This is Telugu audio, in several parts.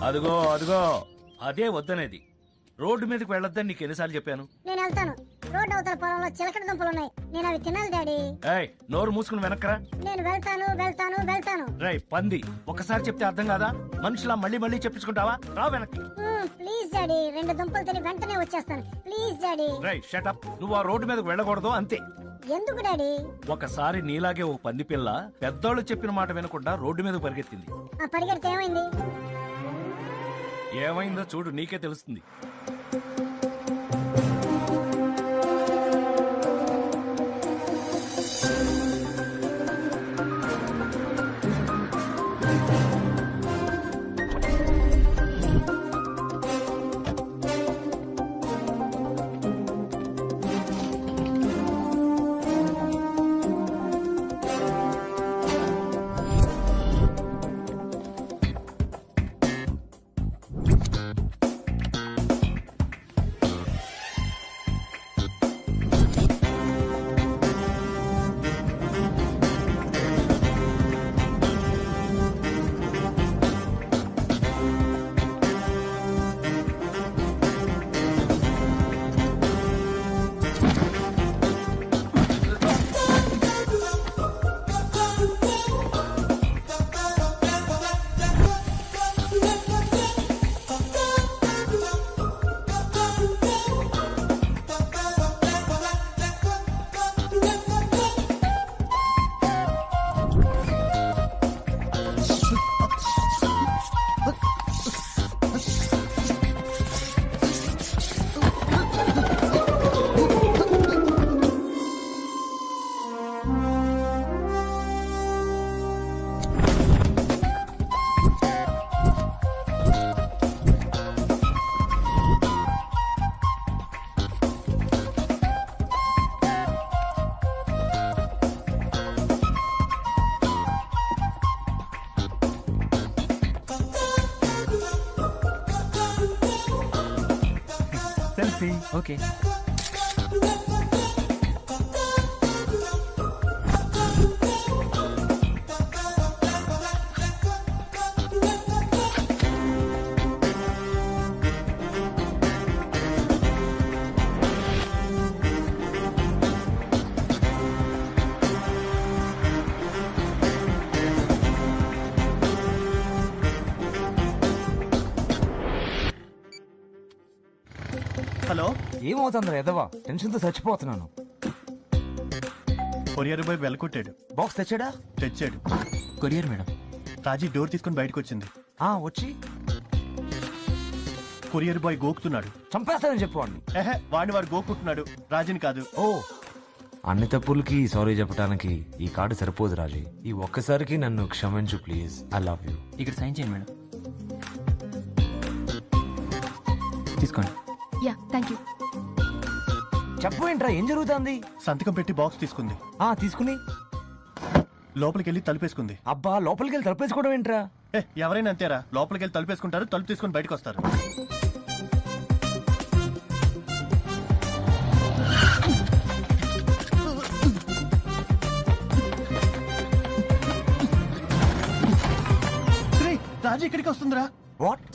అదిగో అదిగో అదే వద్దనేది. రోడ్డు మీదకి వెళ్ళొద్దని నీకు ఎన్నిసార్లు చెప్పాను? నేను వెళ్తాను. రోడ్డు అవతల పొలంలో చిలకడ దుంపలు ఉన్నాయి, నేను అవి తినాలి డాడీ. ఏయ్, నోరు మూసుకుని వెనక్కరా. నేను వెళ్తాను వెళ్తాను వెళ్తాను. రేయ్ పంది, ఒకసారి చెప్తే అర్థం కాదా? మనుషులా మళ్ళీ మళ్ళీ చెప్పించుకుంటావా? రా వెనక్కి. ప్లీజ్ డాడీ, 2 దుంపలు తిని వెంటనే వచ్చేస్తాను. Please daddy. రేయ్ షట్ అప్. నువ్వు ఆ రోడ్డు మీదకి వెళ్ళకూడదు అంతే. ఎందుకు డాడీ? ఒకసారి నీలాగే ఓ పంది పిల్ల పెద్దోళ్ళు చెప్పిన మాట వినకుండా రోడ్డు మీద పరిగెత్తింది. ఆ పరిగెడితే ఏమైంది? ఏమైందో చూడు, నీకే తెలుస్తుంది. ఓకే. హలో, ఏమవుతుందిరా ఎదవా? టెన్షన్ తో చచ్చిపోతున్నాను. కొరియర్ బాయ్ వెళ్ళకొట్టాడు. బాక్స్ తెచ్చాడా? తెచ్చాడు. Courier madam. రాజీ డోర్ తీసుకుని బయటకు వచ్చింది. వచ్చి కొరియర్ బాయ్ గోకుతున్నాడు. చంపేస్తానని చెప్పండి. వాడు గోకుంటున్నాడు, రాజీని కాదు. ఓ, అన్ని తప్పులకి సారీ చెప్పడానికి ఈ కార్డు సరిపోదు రాజీ. ఈ ఒక్కసారికి నన్ను క్షమించు ప్లీజ్. I love you. ఇక్కడ సైన్ చేయండి మేడం. తీసుకోండి. Yeah thank you. చెప్పు ఏంట్రా, ఏం జరుగుతుంది? సంతకం పెట్టి బాక్స్ తీసుకుంది. తీసుకుని లోపలికి వెళ్ళి తలుపేసుకుంది. అబ్బా, లోపలికి వెళ్ళి తలుపేసుకోవడం ఏంట్రా? ఎవరైనా అంతేరా, లోపలికి వెళ్ళి తలుపేసుకుంటారు, తలుపు తీసుకుని బయటకు వస్తారు. రాజు ఇక్కడికి వస్తుందిరా. వాట్?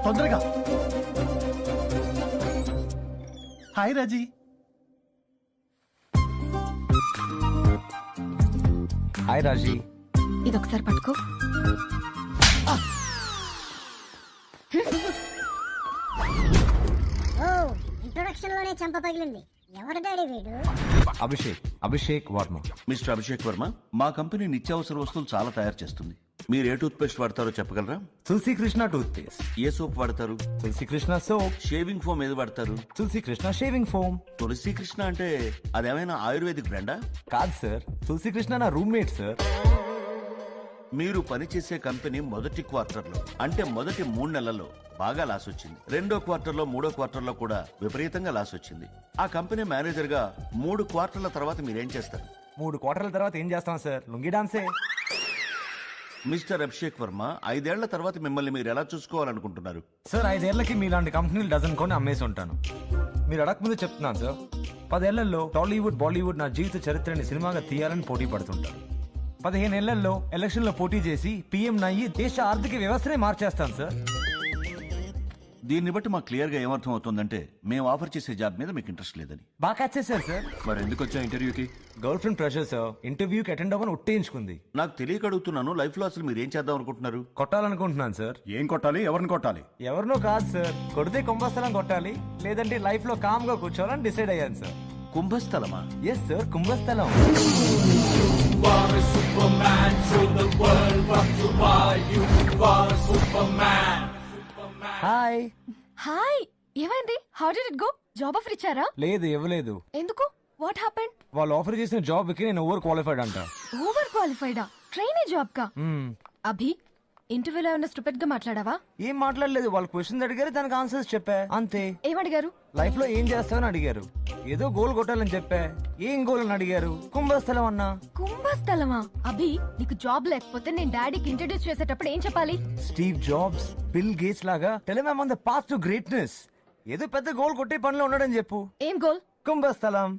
తొందరగా. హాయ్ రాజీ. హాయ్ రాజీ. ఇదొకసారి పట్టుకో. ఓ ఇంట్రొడక్షన్ లోనే చంప పగిలింది. ఎవరు డాడీ వీడు? అభిషేక్ వర్మ. మిస్టర్ అభిషేక్ వర్మ, మా కంపెనీ నిత్యావసర వస్తువులు చాలా తయారు చేస్తుంది. మీరు ఏ టూత్ పేస్ట్ వాడతారో చెప్పగలరా? తులసి కృష్ణ టూత్ పేస్ట్. ఏ సోప్ వాడతారు? తులసి కృష్ణ సోప్. షేవింగ్ ఫోమ్ ఏది వాడతారు? తులసి కృష్ణ షేవింగ్ ఫోమ్. తులసి కృష్ణ అంటే అదేమైనా ఆయుర్వేదిక్ బ్రాండా? కాదు సార్, తులసి కృష్ణ నా రూమ్మేట్ సార్. మీరు పనిచేసే కంపెనీ మొదటి క్వార్టర్లో అంటే మొదటి 3 నెలల్లో బాగా లాస్ వచ్చింది. రెండో క్వార్టర్లో, మూడో క్వార్టర్లో కూడా విపరీతంగా లాస్ వచ్చింది. ఆ కంపెనీ మేనేజర్ గా 3 క్వార్టర్ల తర్వాత మీరేం చేస్తారు? 3 క్వార్టర్ల తర్వాత ఏం చేస్తాం సార్? లుంగి డాన్సే. మిస్టర్ అభిషేక్ వర్మ, 5 ఏళ్ల తర్వాత మిమ్మల్ని మీరు ఎలా చూసుకోవాలనుకుంటున్నారు? సార్ 5 ఏళ్లకి మీలాంటి కంపెనీలు డజన్ కొని అమ్మేసి ఉంటాను. మీరు అడగకముందే చెప్తున్నాను సార్, 10 ఏళ్లలో టాలీవుడ్, బాలీవుడ్ నా జీవిత చరిత్రని సినిమాగా తీయాలని పోటీ పడుతుంటారు. 15 ఏళ్లలో ఎలక్షన్ లో పోటీ చేసి పీఎం నయ్యి దేశ ఆర్థిక వ్యవస్థనే మార్చేస్తాను సార్. దీన్ని బట్టి మాకు క్లియర్ గా ఏమర్థం అవుతుందంటే మేము ఆఫర్ చేసే జాబ్ మీద మీకు ఇంట్రెస్ట్ లేదని. బాగా క్యాచ్ చేశారు సార్. మరి ఎందుకు వచ్చా ఇంటర్వ్యూకి? గర్ల్ ఫ్రెండ్ ప్రెషర్ సార్, ఇంటర్వ్యూకి అటెండ్ అవ్వని ఒట్టేయించుకుంది. నాకు తెలియక అడుగుతున్నాను, లైఫ్ లో అసలు మీరు ఏం చేద్దాం అనుకుంటున్నారు? కొట్టాలనుకుంటున్నాను సార్. ఏం కొట్టాలి? ఎవరిని కొట్టాలి? ఎవరినో కాదు సార్, కొడితే కుంభస్థలం కొట్టాలి, లేదంటే లైఫ్ లో కామ్ గా కూర్చోవాలని డిసైడ్ అయ్యాను సార్. కుంభస్థలమా? ఎస్ సార్, కుంభస్థలం. హాయ్. హాయ్, ఏమైంది? How did it go? Job offer ఇచ్చారా? లేదు, ఇవ్వలేదు. ఎందుకు? What happened? వాళ్ళు ఆఫర్ చేసిన జాబ్ కి నేను ఓవర్ క్వాలిఫైడ్ అంట. ఓవర్ క్వాలిఫైడా? ట్రైనీ జాబ్ కా? మ్మ్. అభి, ఇంటర్వ్యూలో ఏమైనా స్టూపిడ్ గా మాట్లాడావా? ఏం మాట్లాడలేదు. వాళ్ళు క్వశ్చన్స్ అడిగారు, దానికి ఆన్సర్స్ చెప్పా, అంతే. ఏమడిగారు? లైఫ్ లో ఏం చేస్తావని అడిగారు. ఏదో గోల్ కొట్టాలని చెప్పా. ఏం గోల్ అని అడిగారు. కుంభస్థలం అన్నా. కుంభస్థలమా? అభి, నీకు జాబ్ లేకపోతే నేను డాడీకి ఇంట్రడ్యూస్ చేసేటప్పుడు ఏం చెప్పాలి? స్టీవ్ జాబ్స్, బిల్ గేట్స్ లాగా tell him I am on the path to greatness. ఏదో పెద్ద గోల్ కొట్టే పనిలో ఉన్నాడని చెప్పు. ఏం గోల్? కుంభస్థలం.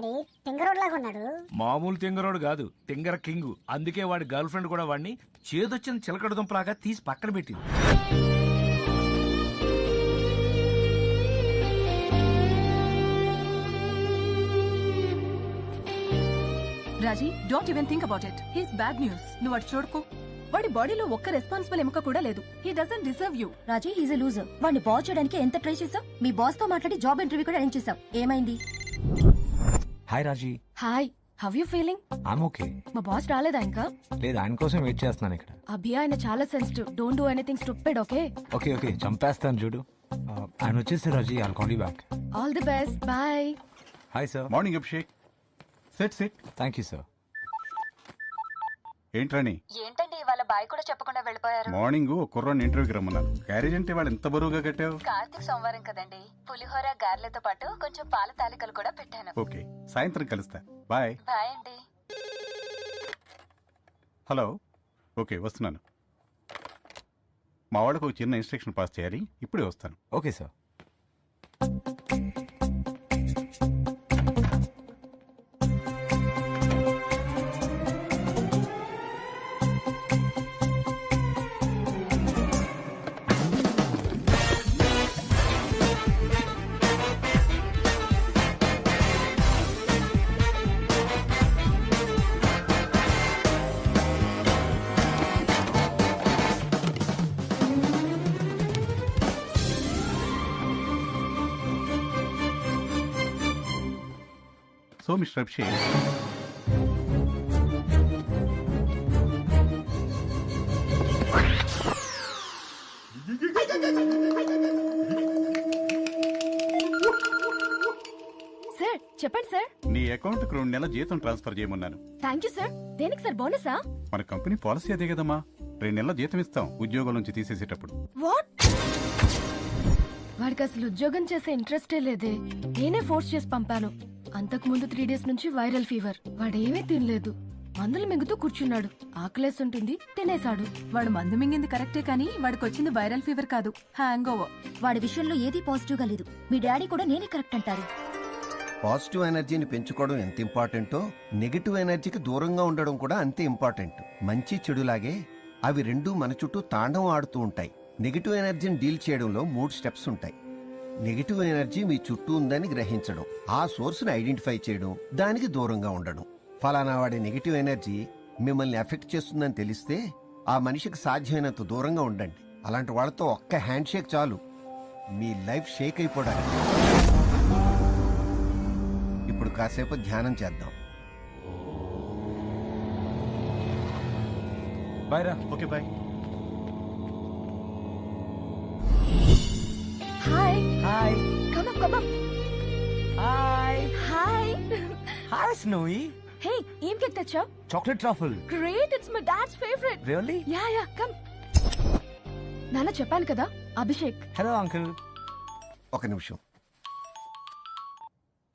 డాడీ తింగరోడ్ లాగా ఉన్నాడు. మామూలు తింగరోడు కాదు, తింగర కింగ్. అందుకే వాడి గర్ల్ ఫ్రెండ్ కూడా వాడిని చేదొచ్చిన చిలకడ దుంపలాగా తీసి పక్కన పెట్టింది. Raji, don't even think about it. He's bad news. నువ్వు అటు చూడుకో. వాడి బాడీలో ఒక్క రెస్పాన్సిబుల్ ఎముక కూడా లేదు. He doesn't deserve you. Raji he's a loser. వాడిని బాస్ చేయడానికి ఎంత ట్రై చేసావు? మీ బాస్ తో మాట్లాడి జాబ్ ఇంటర్వ్యూ కూడా అరేంజ్ చేసావు. ఏమైంది? Hi Raji. Hi, how you feeling? I'm okay. మా బాస్ రాలేదా ఇంకా? లేదు, ఆయన కోసం వెయిట్ చేస్తున్నాను ఇక్కడ. అభి ఆయన చాలా sensitive. Don't do anything stupid, okay? Okay okay, చంపేస్తాను చూడు. ఆయన వచ్చేసి Raji, I'll call you back. All the best, bye. Hi sir. Morning Abhishek. Set set. Thank you sir. ఏంట్రాని ఏంటండి ఇవాళ బాయ్ కూడా చెప్పకుండా వెళ్ళిపోయారు? మార్నింగ్ కుర్రాన్ని ఇంటర్వ్యూకి రమ్మన్నాను. క్యారేజ్ అంటే వాళ్ళు ఎంత బరువుగా కట్టావు? కార్తీక్ సోమవారం కదండి. పులిహోర గారెలతో పాటు కొంచెం పాల తాలికలు కూడా పెట్టాను. ఓకే, సాయంత్రం కలుస్తా. బాయ్. బాయ్ అండి. హలో. ఓకే, వస్తున్నాను. మా వాళ్ళకు ఒక చిన్న ఇన్స్ట్రక్షన్ పాస్ చేయాలి. ఇప్పుడే వస్తాను. Okay sir. So mister Abhishek, sir చెప్పండి సార్. నీ అకౌంట్ కు 2 నెలల జీతం ట్రాన్స్ఫర్ చేయమన్నాను. Thank you sir. దేనికి సార్? బోనసా? మన కంపెనీ పాలసీ అదే కదమ్మా. 2 నెలల జీతం ఇస్తాం ఉద్యోగం నుంచి తీసేసేటప్పుడు. వాట్? వాడికి అసలు ఉద్యోగం చేసే ఇంట్రెస్టే లేదే. నేనే ఫోర్స్ చేసి పంపాను. అంతకు ముందు 3 డేస్ నుంచి వైరల్ ఫీవర్. వాడేమీ తినలేదు, మందులు మింగుతూ కూర్చున్నాడు. ఆకలేసి ఉంటుంది, తినేశాడు. వాడు మందు మింగింది కరెక్టే కానీ వాడికి వచ్చింది వైరల్ ఫీవర్ కాదు, హ్యాంగ్ ఓవర్. వాడి విషయంలో ఏది పాజిటివ్ గా లేదు. మీ డాడీ కూడా నేనే కరెక్ట్ అంటారు. పాజిటివ్ ఎనర్జీని పెంచుకోవడం ఎంత ఇంపార్టెంటో, నెగిటివ్ ఎనర్జీకి దూరంగా ఉండడం కూడా అంతే ఇంపార్టెంట్. మంచి చెడులాగే అవి రెండూ మన చుట్టూ తాండవం ఆడుతూ ఉంటాయి. నెగిటివ్ ఎనర్జీని డీల్ చేయడంలో 3 స్టెప్స్ ఉంటాయి. నెగిటివ్ ఎనర్జీ మీ చుట్టూ ఉందని గ్రహించడం, ఆ సోర్స్ని ఐడెంటిఫై చేయడం, దానికి దూరంగా ఉండడం. ఫలానా వాడి నెగిటివ్ ఎనర్జీ మిమ్మల్ని ఎఫెక్ట్ చేస్తుందని తెలిస్తే ఆ మనిషికి సాధ్యమైనంత దూరంగా ఉండండి. అలాంటి వాళ్ళతో ఒక్క హ్యాండ్ షేక్ చాలు మీ లైఫ్ షేక్ అయిపోవడానికి. ఇప్పుడు కాసేపు ధ్యానం చేద్దాం. బాయ్ రా. Okay bye. Hi hi. Come up, come up. Hi. Hi. Hi Snowy. Hey, ఏం కేక్ తెచ్చావ్? Chocolate truffle. Great, it's my dad's favourite. Really? Ya ya, come. నాన్న చెప్పాను కదా, అభిషేక్. Hello uncle. ఒక నిమిషం.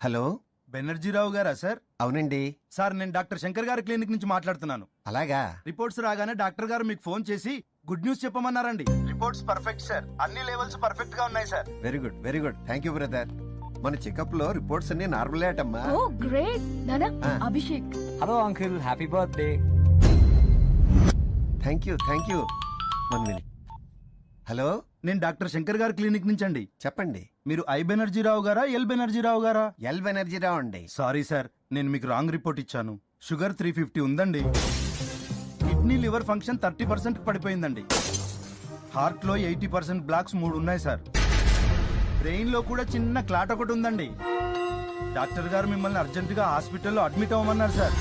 హలో. బెనర్జీరావు గారా సార్? అవునండి. సార్ నేను డాక్టర్ శంకర్ గారి క్లినిక్ నుంచి మాట్లాడుతున్నాను. అలాగా? రిపోర్ట్స్ రాగానే డాక్టర్ గారు మీకు ఫోన్ చేసి గుడ్ న్యూస్ చెప్పమన్నారండి. రిపోర్ట్స్ పర్ఫెక్ట్ సార్, అన్ని లెవెల్స్ పర్ఫెక్ట్ గా ఉన్నాయి sir. Very good, very good. Thank you brother. మన చెకప్ లో రిపోర్ట్స్ అన్ని నార్మలే అటమ్మా. Oh great. నాన్న, Abhishek. Hello uncle, happy birthday. Thank you, thank you. 1 minute. Hello. నేను డాక్టర్ శంకర్ గారి క్లినిక్ నుంచి అండి. చెప్పండి. మీరు ఐ బెనర్జీరావు గారా, ఎల్ బెనర్జీరావు గారా? ఎల్ బెనర్జీరావు అండి. సారీ సార్, నేను మీకు రాంగ్ రిపోర్ట్ ఇచ్చాను. షుగర్ 350 ఉందండి. Kidney liver function 30% పడిపోయిందండి. హార్ట్ లో 80% బ్లాక్స్ 3 ఉన్నాయి సార్. బ్రెయిన్ లో కూడా చిన్న క్లాట్ ఒకటి ఉందండి. డాక్టర్ గారు మిమ్మల్ని అర్జెంటుగా హాస్పిటల్లో అడ్మిట్ అవ్వమన్నారు సార్.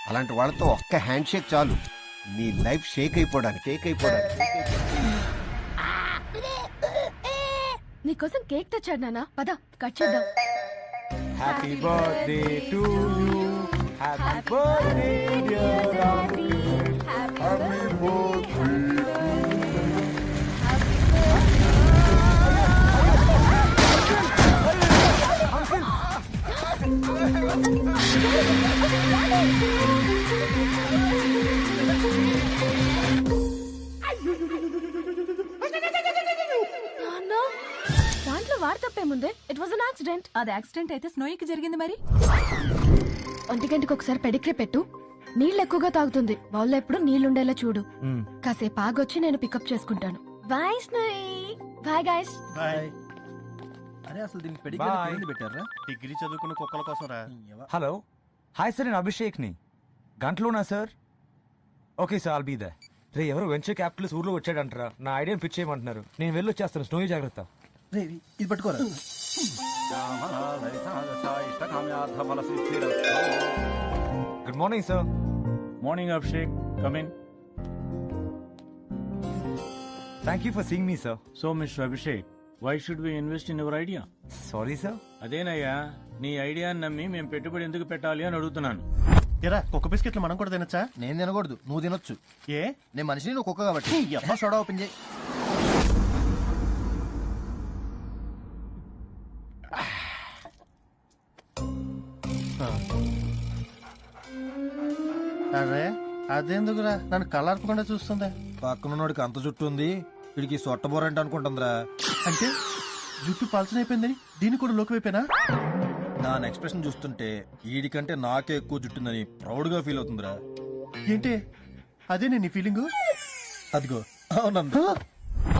అలాంటి వాళ్ళతో ఒక్క హ్యాండ్ షేక్ చాలు మీ లైఫ్ షేక్ అయిపోవడానికి. నీకోసం కేక్ తెచ్చాడు నాన్న, పద కట్ చేద్దాం. Happy birthday to you. Happy birthday dear uncle. Happy birthday. ఏముంది, ఇట్ వాజ్ అన్ యాక్సిడెంట్. అది యాక్సిడెంట్ అయితే స్నోయికి జరిగింది మరి. 1 గంటకి ఒకసారి పెడిగ్రీ పెట్టు. నీళ్ళు ఎక్కువగా తాగుతుంది. బౌల్లో ఎప్పుడు నీళ్లుండేలా చూడు. కాసేపు ఆగొచ్చి నేను పికప్ చేసుకుంటాను. Bye Snowy. Bye guys. Bye. అరే అసలు దీనికి పెడిగ్రీ పెట్టారా? డిగ్రీ చదువుకున్న కుక్కల కోసం రా. హలో, హాయ్ సార్, నేను అభిషేక్ ని. గంటలోనా sir? Okay sir, I'll be there. రే, ఎవరు వెంచర్ క్యాపిటల్స్ ఊర్లో వచ్చాడంటారా? నా ఐడియాని పిచ్ చేయమంటున్నారు. నేను వెళ్ళి వచ్చేస్తాను. స్నోయి జాగ్రత్త. ఇది పట్టుకోరా. Good morning sir. Morning Abhishek, come in. Thank you for seeing me sir. So mister Abhishek, why should we invest in your idea? Sorry sir. అదేనయ్యా, నీ ఐడియాని నమ్మి మేము పెట్టుబడి ఎందుకు పెట్టాలి అని అడుగుతున్నాను. ఎరా, కుక్క బిస్కెట్లు మనం కూడా తినొచ్చా? నేను తినకూడదు, నువ్వు తినొచ్చు. ఏ? నేను మనిషిని, నువ్వు కుక్క కాబట్టి. సోడా ఓపెన్ చేయి. అరే, అదెందుకురా నన్ను కళ్ళార్పకుండా చూస్తుందా? పక్కనోడికి అంత జుట్టు ఉంది, వీడికి సొట్టబోరంట అనుకుంటుందిరా. అంటే జుట్టు పలచనైపోయిందని దీన్ని కూడా లోకమైపోయినా? దాని ఎక్స్ప్రెషన్ చూస్తుంటే వీడికంటే నాకే ఎక్కువ జుట్టుందని ప్రౌడ్ గా ఫీల్ అవుతుందిరా. ఏంటి అదే నేను ఫీలింగ్? అదిగో అవునంద.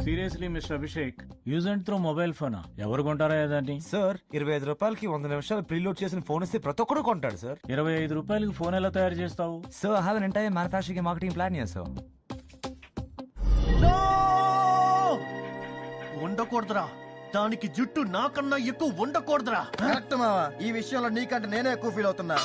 Seriously mister Abhishek, use and throw mobile ఫోనా? ఎవరు కొంటారా ఏదండి? సార్, 25 రూపాయలకి 100 నిమిషాలు ప్రీలోడ్ చేసిన ఫోన్ ఇస్తే ప్రతి ఒక్కరు కొంటాడు సార్. 25 రూపాయలకి ఫోన్ ఎలా తయారు చేస్తావు? So I have an entire manufacturing marketing plan ya sir. ఉండకూడదురా, దానికి జుట్టు నాకన్నా ఎక్కువ ఉండకూడదురా. కరెక్ట్ మావా, ఈ విషయంలో నీకంటే నేనే ఎక్కువ ఫీల్ అవుతున్నా.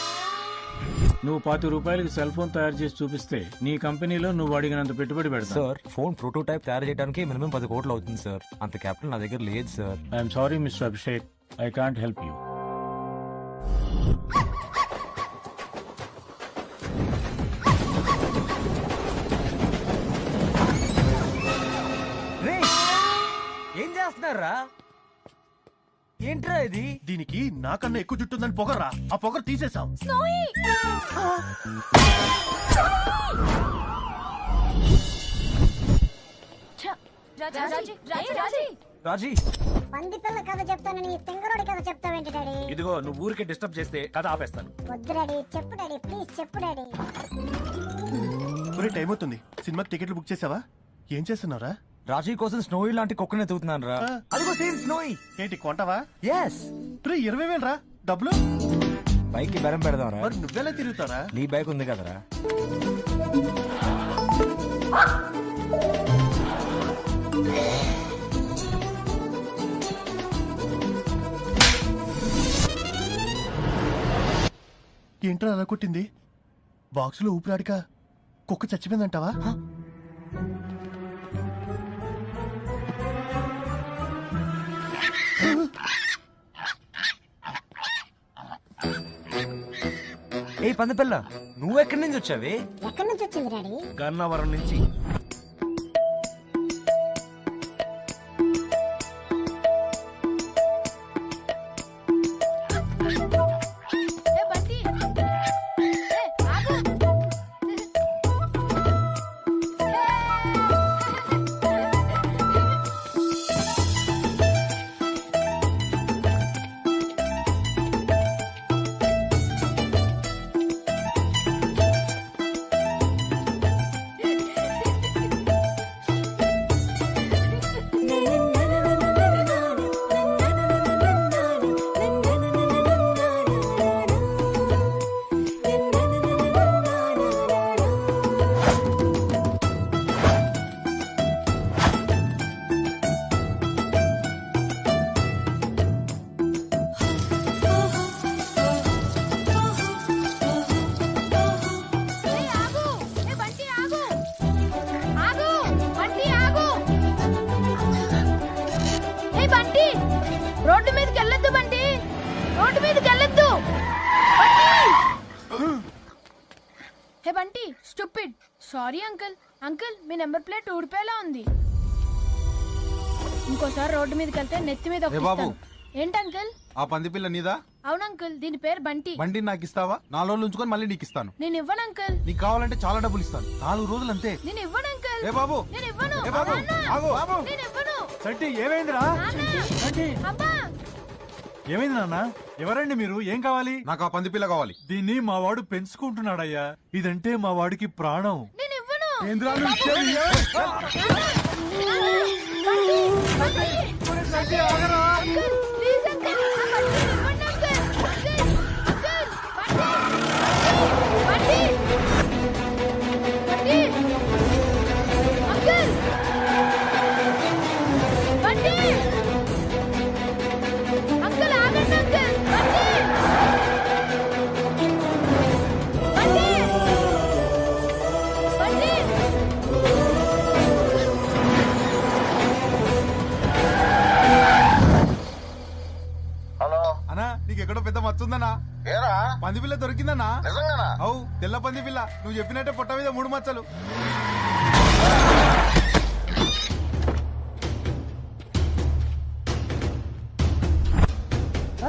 నువ్వు 10 రూపాయలకి సెల్ ఫోన్ తయారు చేసి చూపిస్తే నీ కంపెనీలో నువ్వు అడిగినంత పెట్టుబడి పెడతావు. సార్, ఫోన్ ప్రోటోటైప్ తయారు చేయడానికి మినిమం 10 కోట్లు అవుతుంది సార్. అంత క్యాపిటల్ నా దగ్గర లేదు sir. I'm sorry mister Abhishek, I can't help you. ఏం చేస్తున్నారా? ఏంట్రా ఇది? దీనికి నాకన్నా ఎక్కువ జుట్టుందని పొగరా, ఆ పొగరు తీసేసాం. రాజీ, పంది పిల్ల కథ చెప్తానని తెంగరోడి కథ చెప్తావేంటి డాడీ? ఇదిగో, నువ్వు ఊరికే డిస్టర్బ్ చేస్తే కథ ఆపేస్తాను. వద్దు డాడీ, చెప్పు డాడీ, ప్లీజ్ చెప్పు డాడీ. టైం అవుతుంది, సినిమాకి టికెట్లు బుక్ చేసావా? ఏం చేస్తున్నారా? రాజీ కోసం స్నోయి లాంటి కుక్కనే తూగుతున్నాను రా. అదిగో సేమ్ స్నోయి. ఏంటి కొంటావా? ఎస్. 20,000 రా. డబ్బులు బైక్ కి బెరం పెడదాం రా. మరి నువ్వెలా తిరుగుతారా? నీ బైక్ ఉంది కదరా. ఏంట్రా అలా కొట్టింది? బాక్స్ లో ఊపిరాడిక కుక్క చచ్చిపోయిందంటావా? ఏ పందిపిల్ల, నువ్వు ఎక్కడి నుంచి వచ్చావే? ఎక్కడి నుంచి వచ్చింది డాడీ? గన్నవరం నుంచి. రోడ్డు మీదకి వెళ్ళొద్దు బంటి, రోడ్డు మీదకి వెళ్ళొద్దు. Hey Bunty, stupid. Sorry uncle. Uncle, మీ నెంబర్ ప్లేట్ ఊడిపోయేలా ఉంది. ఇంకోసారి రోడ్డు మీదకి వెళ్తే నెత్తి మీద ఒక్కిస్తాను. ఏంటి అంకుల్? ఆ పంది పిల్ల నీదా? అవును అంకుల్, దీని పేరు బంటి. బండి నాకు ఇస్తావా? 4 రోజులు ఉంచుకొని మళ్ళీ నీకు ఇస్తాను. నేను ఇవ్వను అంకుల్. నీకు కావాలంటే చాలా డబ్బులు ఇస్తాను. 4 రోజులు అంతే. నేను ఇవ్వను అంకుల్. ఏ బాబు, నేను ఇవ్వను. ఏ బాబు, నాన్న, ఆగు, బాబు. నేను ఇవ్వను. సంటి ఏమైందిరా? నాన్న, సంటి, అబ్బా ఏమైంది నాన్న? ఎవరండి మీరు? ఏం కావాలి? నాకు ఆ పంది పిల్ల కావాలి. దీన్ని మా వాడు పెంచుకుంటున్నాడయ్యా. ఇదంటే మా వాడికి ప్రాణం. ఏంద్రా నువ్వు ఇచ్చేది? అన్నా నీకెక్కడో పెద్ద మచ్చుందన్నా. పంది పిల్ల దొరికిందన్నా. అవు తెల్ల పంది పిల్ల, నువ్వు చెప్పినట్టే పొట్ట మీద 3 మచ్చలు.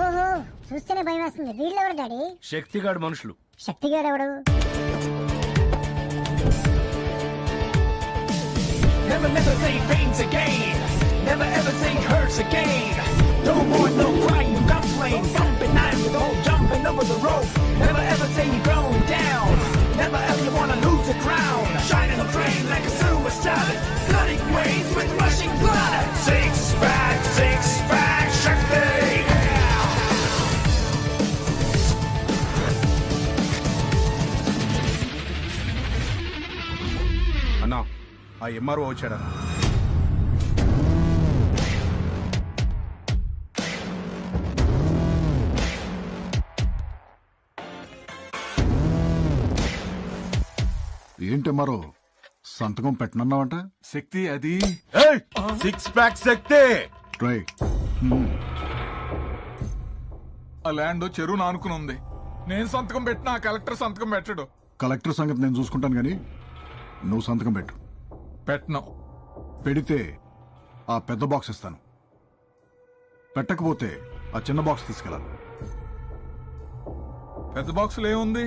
ఓహో చూస్తేనే భయం వేస్తుంది. వీళ్ళు ఎవరు డాడీ? శక్తిగాడు మనుషులు. శక్తిగాడు ఎవడు? Never, never say pains again. Never ever say hurts again. No more, no crying, complain. Jumping nine with all jumping over the rope. Never ever say you're going down. Never ever you wanna lose the crown. Shining a flame like a silver star. Flooding waves with rushing blood. Six pack, Shakti. అన్నా ఆ ఎంఆర్ఓ వచ్చాడన్నా. ఏంటి మరో సంతకం పెట్టనన్నావంట? శక్తి అది 6 ప్యాక్ శక్తి. ట్రై. ఆ ల్యాండ్ చెరువును ఆనుకుని ఉంది. నేను సంతకం పెట్టినా ఆ కలెక్టర్ సంతకం పెట్టడు. కలెక్టర్ సంగతి నేను చూసుకుంటాను గాని నువ్వు సంతకం పెట్టు. పెట్టను. పెడితే ఆ పెద్ద బాక్స్ ఇస్తాను, పెట్టకపోతే ఆ చిన్న బాక్స్ తీసుకెళ్ళాలి. పెద్ద బాక్స్ లో ఏముంది?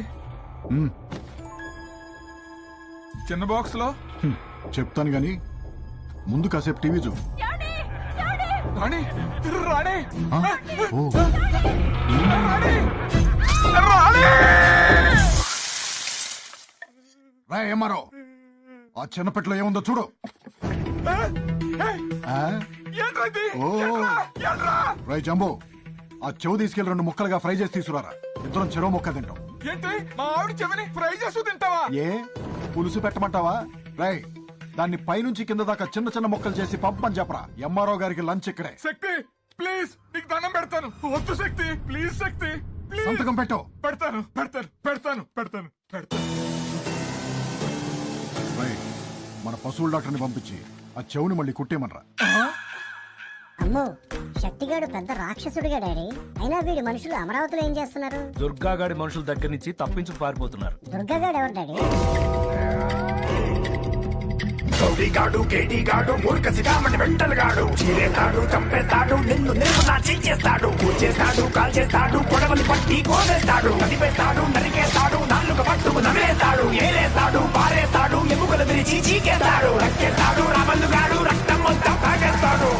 చిన్న బాక్స్ లో చెప్తాను గాని ముందు కాసేపు టీవీ చూ. రాణి రాణి రా ఏమారో ఆ చిన్న పెట్టలో ఏముందో చూడు. రై జంబో, ఆ చెవు తీసుకెళ్లి 2 ముక్కలుగా ఫ్రై చేసి తీసుకురారా. ఇద్దరం చెరువు ముక్క తింటాం. ఏంటి మా ఆవిడ చెవిని ఫ్రై చేస్తూ తింటావా? ఏ పులుసు పెట్టమంటావా? రై దాన్ని పైనుంచి కింద దాకా చిన్న చిన్న ముక్కలు చేసి పంపని చెప్పరా. ఎంఆర్ఓ గారికి లంచ్ ఇక్కడే. శక్తి ప్లీజ్, నీకు దండం పెడతాను. వద్దు శక్తి, ప్లీజ్ శక్తి, ప్లీజ్. సంతకం పెట్టు. పెడతాను పెడతాను పెడతాను పెడతాను పెడతాను. రై మన పశువుల డాక్టర్ని పంపించి ఆ చెవుని మళ్ళీ కుట్టేమనరా. అమ్మో శక్తిగాడు పెద్ద రాక్షసుడిగా డాడీ. అయినా వీడి మనుషులు అమరావతిలో ఏం చేస్తున్నారు? దుర్గాగాడి మనుషుల దగ్గర నుంచి తప్పించుకు పారిపోతున్నారు. దుర్గాగాడు ఎవరు డాడీ? గౌడిగాడు, కేటీగాడు, మూర్ఖసిగామని వెంటలుగాడు. చీరేస్తాడు, చంపేస్తాడు, నిన్ను నిర్మలా చేస్తాడు. కూర్చేస్తాడు, కాల్చేస్తాడు, పొడవలి పట్టి కోసేస్తాడు. కదిపేస్తాడు, నరికేస్తాడు, నాలుక పట్టుకు నవ్వేస్తాడు. ఏలేస్తాడు, పారేస్తాడు, ఎముకలు విరిచి చీకేస్తాడు. రక్కేస్తాడు, రామల్లుగాడు, రక్తం మొత్తం తాగేస్తాడు.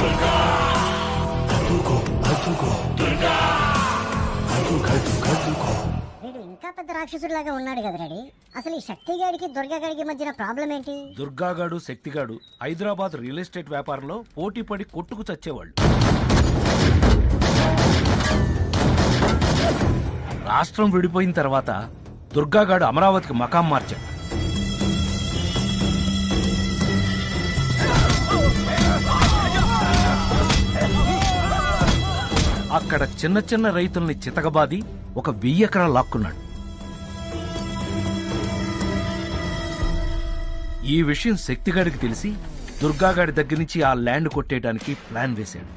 వీడు ఇంకా పెద్ద రాక్షసుడిలాగా ఉన్నాడు కదా డాడీ. అసలు ఈ శక్తిగాడికి దుర్గాగాడికి మధ్యన ప్రాబ్లం ఏంటి? దుర్గాగాడు శక్తిగాడు హైదరాబాద్ రియల్ ఎస్టేట్ వ్యాపారంలో పోటీ పడి కొట్టుకు చచ్చేవాళ్ళు. రాష్ట్రం విడిపోయిన తర్వాత దుర్గాగాడు అమరావతికి మకాం మార్చాడు. అక్కడ చిన్న చిన్న రైతుల్ని చితకబాది ఒక 1000 ఎకరాలు లాక్కున్నాడు. ఈ విషయం శక్తిగాడికి తెలిసి దుర్గాగాడి దగ్గర నుంచి ఆ ల్యాండ్ కొట్టేయడానికి ప్లాన్ వేశాడు.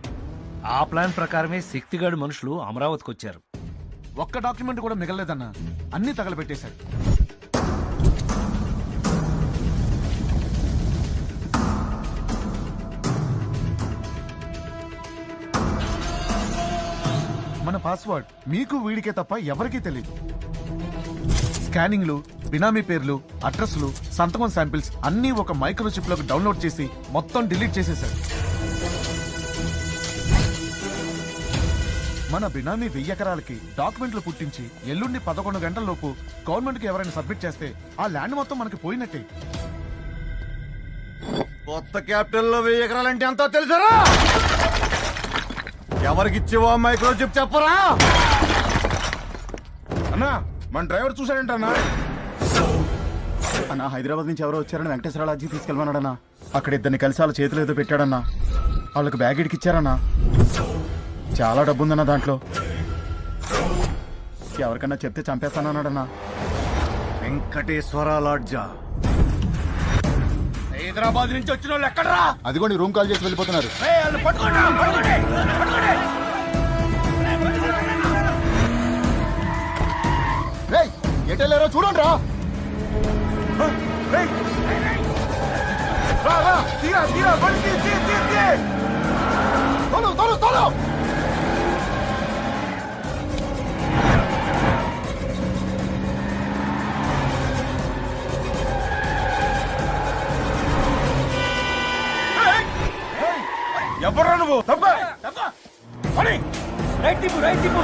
ఆ ప్లాన్ ప్రకారమే శక్తిగాడి మనుషులు అమరావతికి వచ్చారు. ఒక్క డాక్యుమెంట్ కూడా మిగలలేదన్నా, అన్ని తగలబెట్టేశాడు. మన పాస్వర్డ్ మీకు వీడికే తప్ప ఎవరికీ తెలియదు. స్కానింగ్లు, బినామీ పేర్లు, అడ్రస్లు, సంతకం శాంపిల్స్ అన్నీ ఒక మైక్రోచిప్ లోకి డౌన్లోడ్ చేసి మొత్తం డిలీట్ చేసేశాడు. మన బినామీ 1000 ఎకరాలకి డాక్యుమెంట్లు పుట్టించి ఎల్లుండి 11 గంటల లోపు గవర్నమెంట్ కి ఎవరైనా సబ్మిట్ చేస్తే ఆ ల్యాండ్ మొత్తం మనకి పోయినట్టే. కొత్త క్యాపిటల్ లో 1000 ఎకరాలంటే ఎంతో తెలుసరా? ఎవరికిచ్చేవో మైక్రో చిప్ చెప్పరా? అన్నా మన డ్రైవర్ చూసాడంటన్నా. అన్నా హైదరాబాద్ నుంచి ఎవరో వచ్చారని వెంకటేశ్వర లాడ్జికి తీసుకెళ్ళమన్నాడన్నా. అక్కడ ఇద్దరిని కలిసి వాళ్ళ చేతులు ఏదో పెట్టాడన్నా. వాళ్ళకి బ్యాగ్ ఇడికిచ్చారన్నా. చాలా డబ్బు ఉందన్నా దాంట్లో. ఎవరికన్నా చెప్తే చంపేస్తానన్నాడన్నా. వెంకటేశ్వర లాడ్జా హైదరాబాద్ నుంచి వచ్చిన వాళ్ళు ఎక్కడరా? అదిగోండి రూమ్ కాల్ చేసి వెళ్ళిపోతున్నారు. ఎటెళ్ళారో చూడండి రా. ఎవరా నువ్వు? రైట్ తిప్పు రైట్ తిప్పు.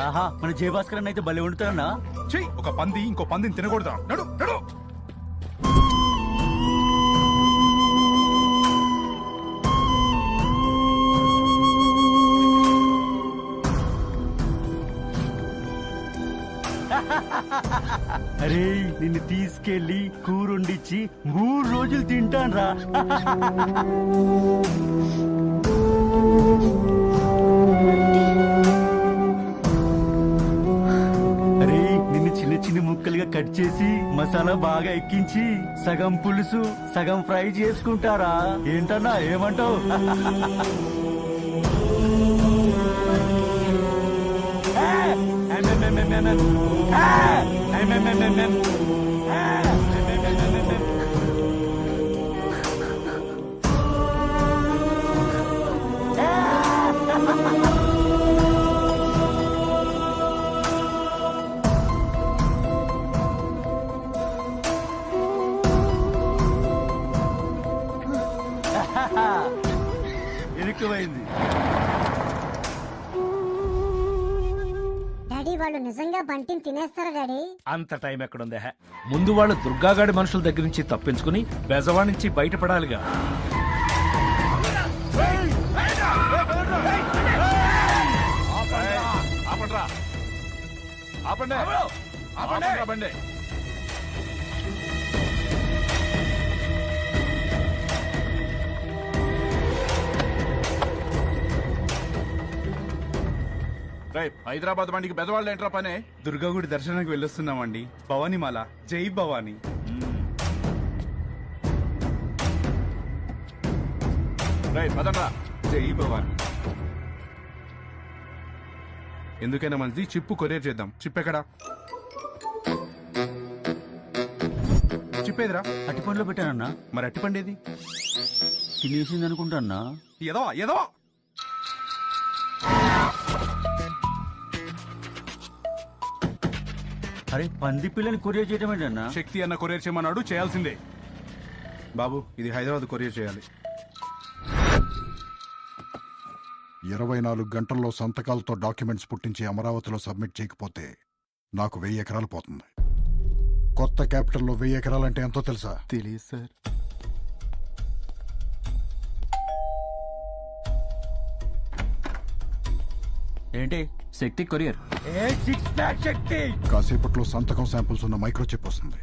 ఆహా, మన జయభాస్కర్ అయితే భలే వండుతారన్నా. చెయ్యి ఒక పంది ఇంకో పందిని తినకూడదా? నడు నడు. అరే నిన్ను తీసుకెళ్లి కూరొండిచ్చి 3 రోజులు తింటాన్రా. అరే నిన్ను చిన్న చిన్న ముక్కలుగా కట్ చేసి మసాలా బాగా ఎక్కించి సగం పులుసు సగం ఫ్రై చేసుకుంటారా? ఏంటన్నా ఏమంటావు? ఇరుక్కుపోయింది. డాడీ వాళ్ళు నిజంగా బంటిని తినేస్తారా డాడీ? అంత టైం ఎక్కడుందే? ముందు వాళ్ళు దుర్గాగాడి మనుషుల దగ్గర నుంచి తప్పించుకుని బెజవా నుంచి బయటపడాలిగా. బండి హైదరాబాద్ బండికి బెదవాళ్ళు ఏంట్రా పనే? దుర్గాగుడి దర్శనానికి వెళ్ళొస్తున్నామండి. భవానీమాల జై భవానీ. పదండ్రా. జై భవానీ. ఎందుకైనా మంది చిప్పు కొరియర్ చేద్దాం. చిప్ ఎక్కడా? చిప్పేదిరా? అట్టిపండులో పెట్టానన్నా. మరి అట్టిపండేది? తినేసింది అనుకుంటాన్నా. ఏదో ఏదో అరే పంది పిల్లని కొరియర్ చేయడం ఏంటన్నా? శక్తి అన్న కొరియర్ చేయమన్నాడు, చేయాల్సిందే. బాబు ఇది హైదరాబాద్ కొరియర్ చేయాలి. 24 గంటల్లో సంతకాలతో డాక్యుమెంట్స్ పుట్టించి అమరావతిలో సబ్మిట్ చేయకపోతే నాకు 1000 ఎకరాలు పోతుంది. కొత్త క్యాపిటల్లో 1000 ఎకరాలంటే ఎంతో తెలుసా? తెలియదు సార్. ఏంటి? శక్తి కొరియర్. శక్తి కాసేపట్లో సంతకం శాంపుల్స్ ఉన్న మైక్రోచిప్ వస్తుంది.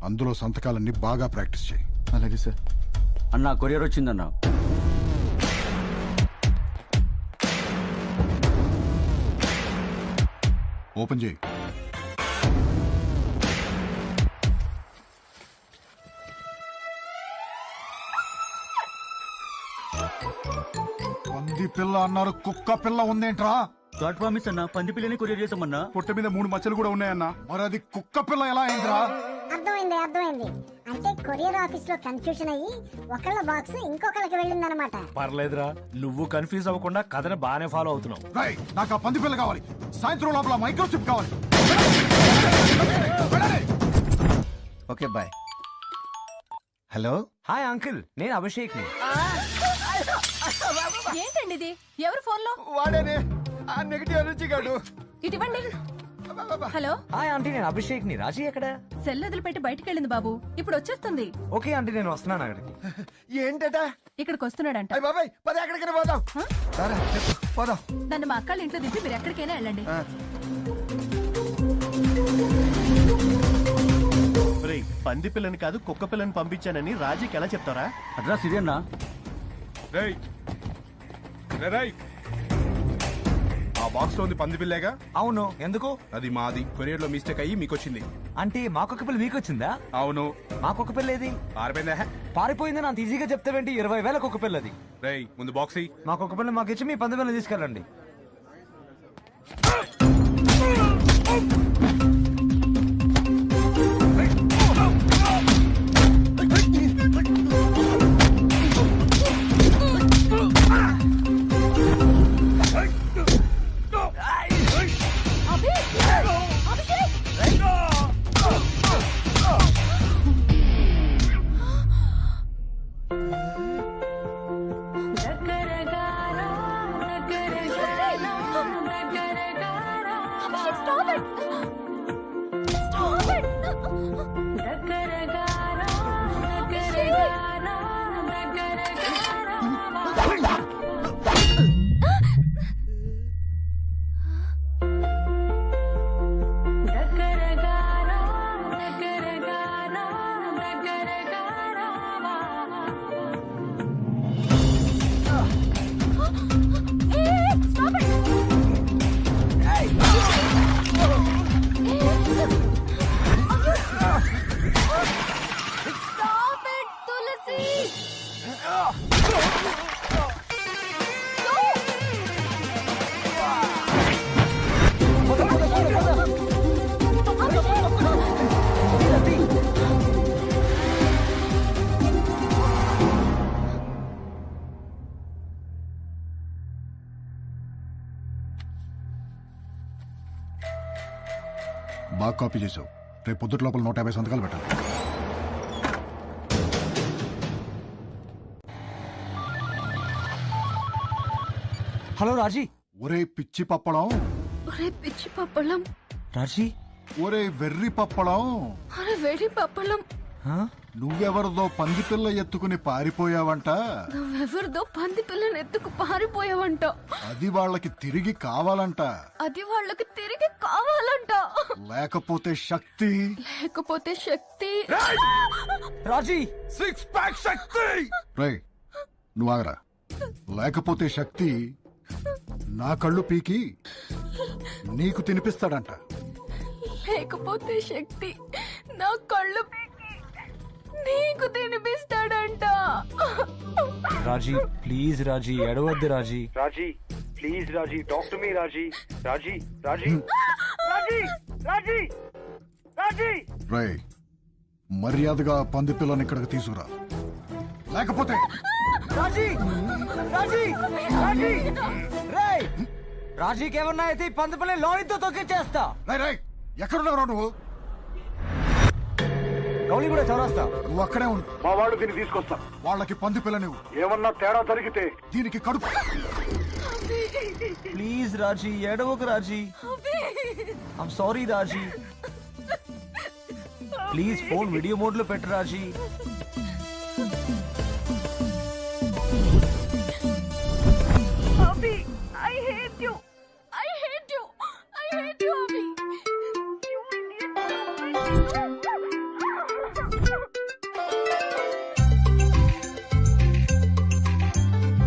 అందులో సంతకాలన్నీ బాగా ప్రాక్టీస్ చేయి. అలాగే సార్. అన్నా కొరియర్ వచ్చిందన్నా. ఓపెన్ చేయి. పంది పిల్ల అన్నారు, కుక్క పిల్ల ఉందేంట్రా? గాడ్ ప్రామిస్ అన్న పంది పిల్లని కొరియర్ చేసామన్నా. పొట్ట మీద 3 మచ్చలు కూడా ఉన్నాయన్నా. మరి అది కుక్క పిల్ల ఎలా అయిందిరా? అర్థమైంది. అంటే కొరియర్ ఆఫీస్ లో కన్ఫ్యూజన్ అయ్యి ఒకళ్ళ బాక్స్ ఇంకొకళ్ళకి వెళ్ళిందనమాట. పర్లేదురా, నువ్వు కన్ఫ్యూజ్ అవ్వకుండా కథను బాగానే ఫాలో అవుతున్నావు. నాకు ఆ పంది పిల్ల కావాలి. సాయంత్రం లోపల మైక్రోచిప్ కావాలి. Okay bye. Hello, hi uncle, నేను అభిషేక్ ని. ఏంటండి ఇది? ఎవరు ఫోన్ లో? వాడేనే ఆ నెగటివ్ ఎనర్జీ గాడు. ఇటువంటి. హలో, హాయ్ ఆంటీ, నేను అభిషేక్ ని. రాజీ ఎక్కడ? సెల్ వదిలిపెట్టి బయటికి వెళ్ళింది బాబు. ఇప్పుడు వచ్చేస్తుంది. ఓకే ఆంటీ, నేను వస్తున్నాను అక్కడికి. ఏంటట? ఇక్కడికి వస్తున్నాడంట. అయ్య బాబాయ్, పద ఎక్కడికైనా పోదాం. పోదాం. నన్ను మా అక్కళ్ళ ఇంట్లో దింపి మీరు ఎక్కడికైనా వెళ్ళండి. పంది పిల్లని కాదు కుక్క పిల్లని పంపించానని రాజీకి ఎలా చెప్తారా? అడ్రస్ ఇది అన్నా. ఆ బాక్స్ లో ఉంది పంది పిల్లేగా? అవును, ఎందుకు? అది మాది. కొరియర్ లో మిస్టేక్ అయ్యి మీకు వచ్చింది. అంటే మాకొక పిల్ల మీకు వచ్చిందా? అవును. మాకొక పిల్ల ఏది? పారిపోయిందని అంత ఈజీగా చెప్తావేంటి? 20,000 ఒక పిల్లది. రేయ్, ముందు బాక్స్ మాకొక పిల్ల మాకు ఇచ్చి మీ 10 పిల్లలు తీసుకెళ్ళండి. బాగా కాపీ చేసావు. రేపు పొద్దుట లోపల 150 సంతకాలు పెట్టాలి. హలో రాజీ. ఒరే పిచ్చి పప్పడం. పిచ్చి పప్పలం. రాజీ. ఒరే వెర్రి పప్పడం. వెర్రి పప్పలం. నువ్వెవరిదో పంది పిల్ల ఎత్తుకుని పారిపోయావంట. నువ్వెవరిదో పంది పిల్లని ఎత్తుకు పారిపోయావంట. అది వాళ్ళకి తిరిగి కావాలంట. అది వాళ్ళకి తిరిగి కావాలంట. లేకపోతే శక్తి. రాజీ, 6 ప్యాక్ శక్తి. రే నువ్వు ఆగరా. లేకపోతే శక్తి నా కళ్ళు పీకి నీకు తినిపిస్తాడంట. లేకపోతే శక్తి నా కళ్ళు నీకు తినిపిస్తాడంట. రాజీ ప్లీజ్, రాజీ ఎడవద్దు. Raji, Raji please, Raji talk to me. Raji Raji Raji Raji Raji Raji. రే మర్యాదగా పంది పిల్లని ఇక్కడికి తీసుకురా. లేకపోతే రాజీ రాజీ రాజీ రేయ్, రాజీకి ఏమన్నా అయితే ఈ పంది పిల్లని లారీతో తొక్కిచ్చేస్తా. ఎక్కడున్నావు నువ్వు? గౌలి కూడా చౌరాస్తా. నువ్వు అక్కడే ఉండు. మా వాళ్ళు దీన్ని తీసుకొస్తా. వాళ్ళకి పంది పిల్ల నువ్వు. ఏమన్నా తేడా జరిగితే దీనికి కడుపు. ప్లీజ్ రాజీ ఎడవకు. Raji I'm sorry. Raji please phone video mode లో పెట్టు. రాజీ I hate you. I hate you. I hate you, Abhi.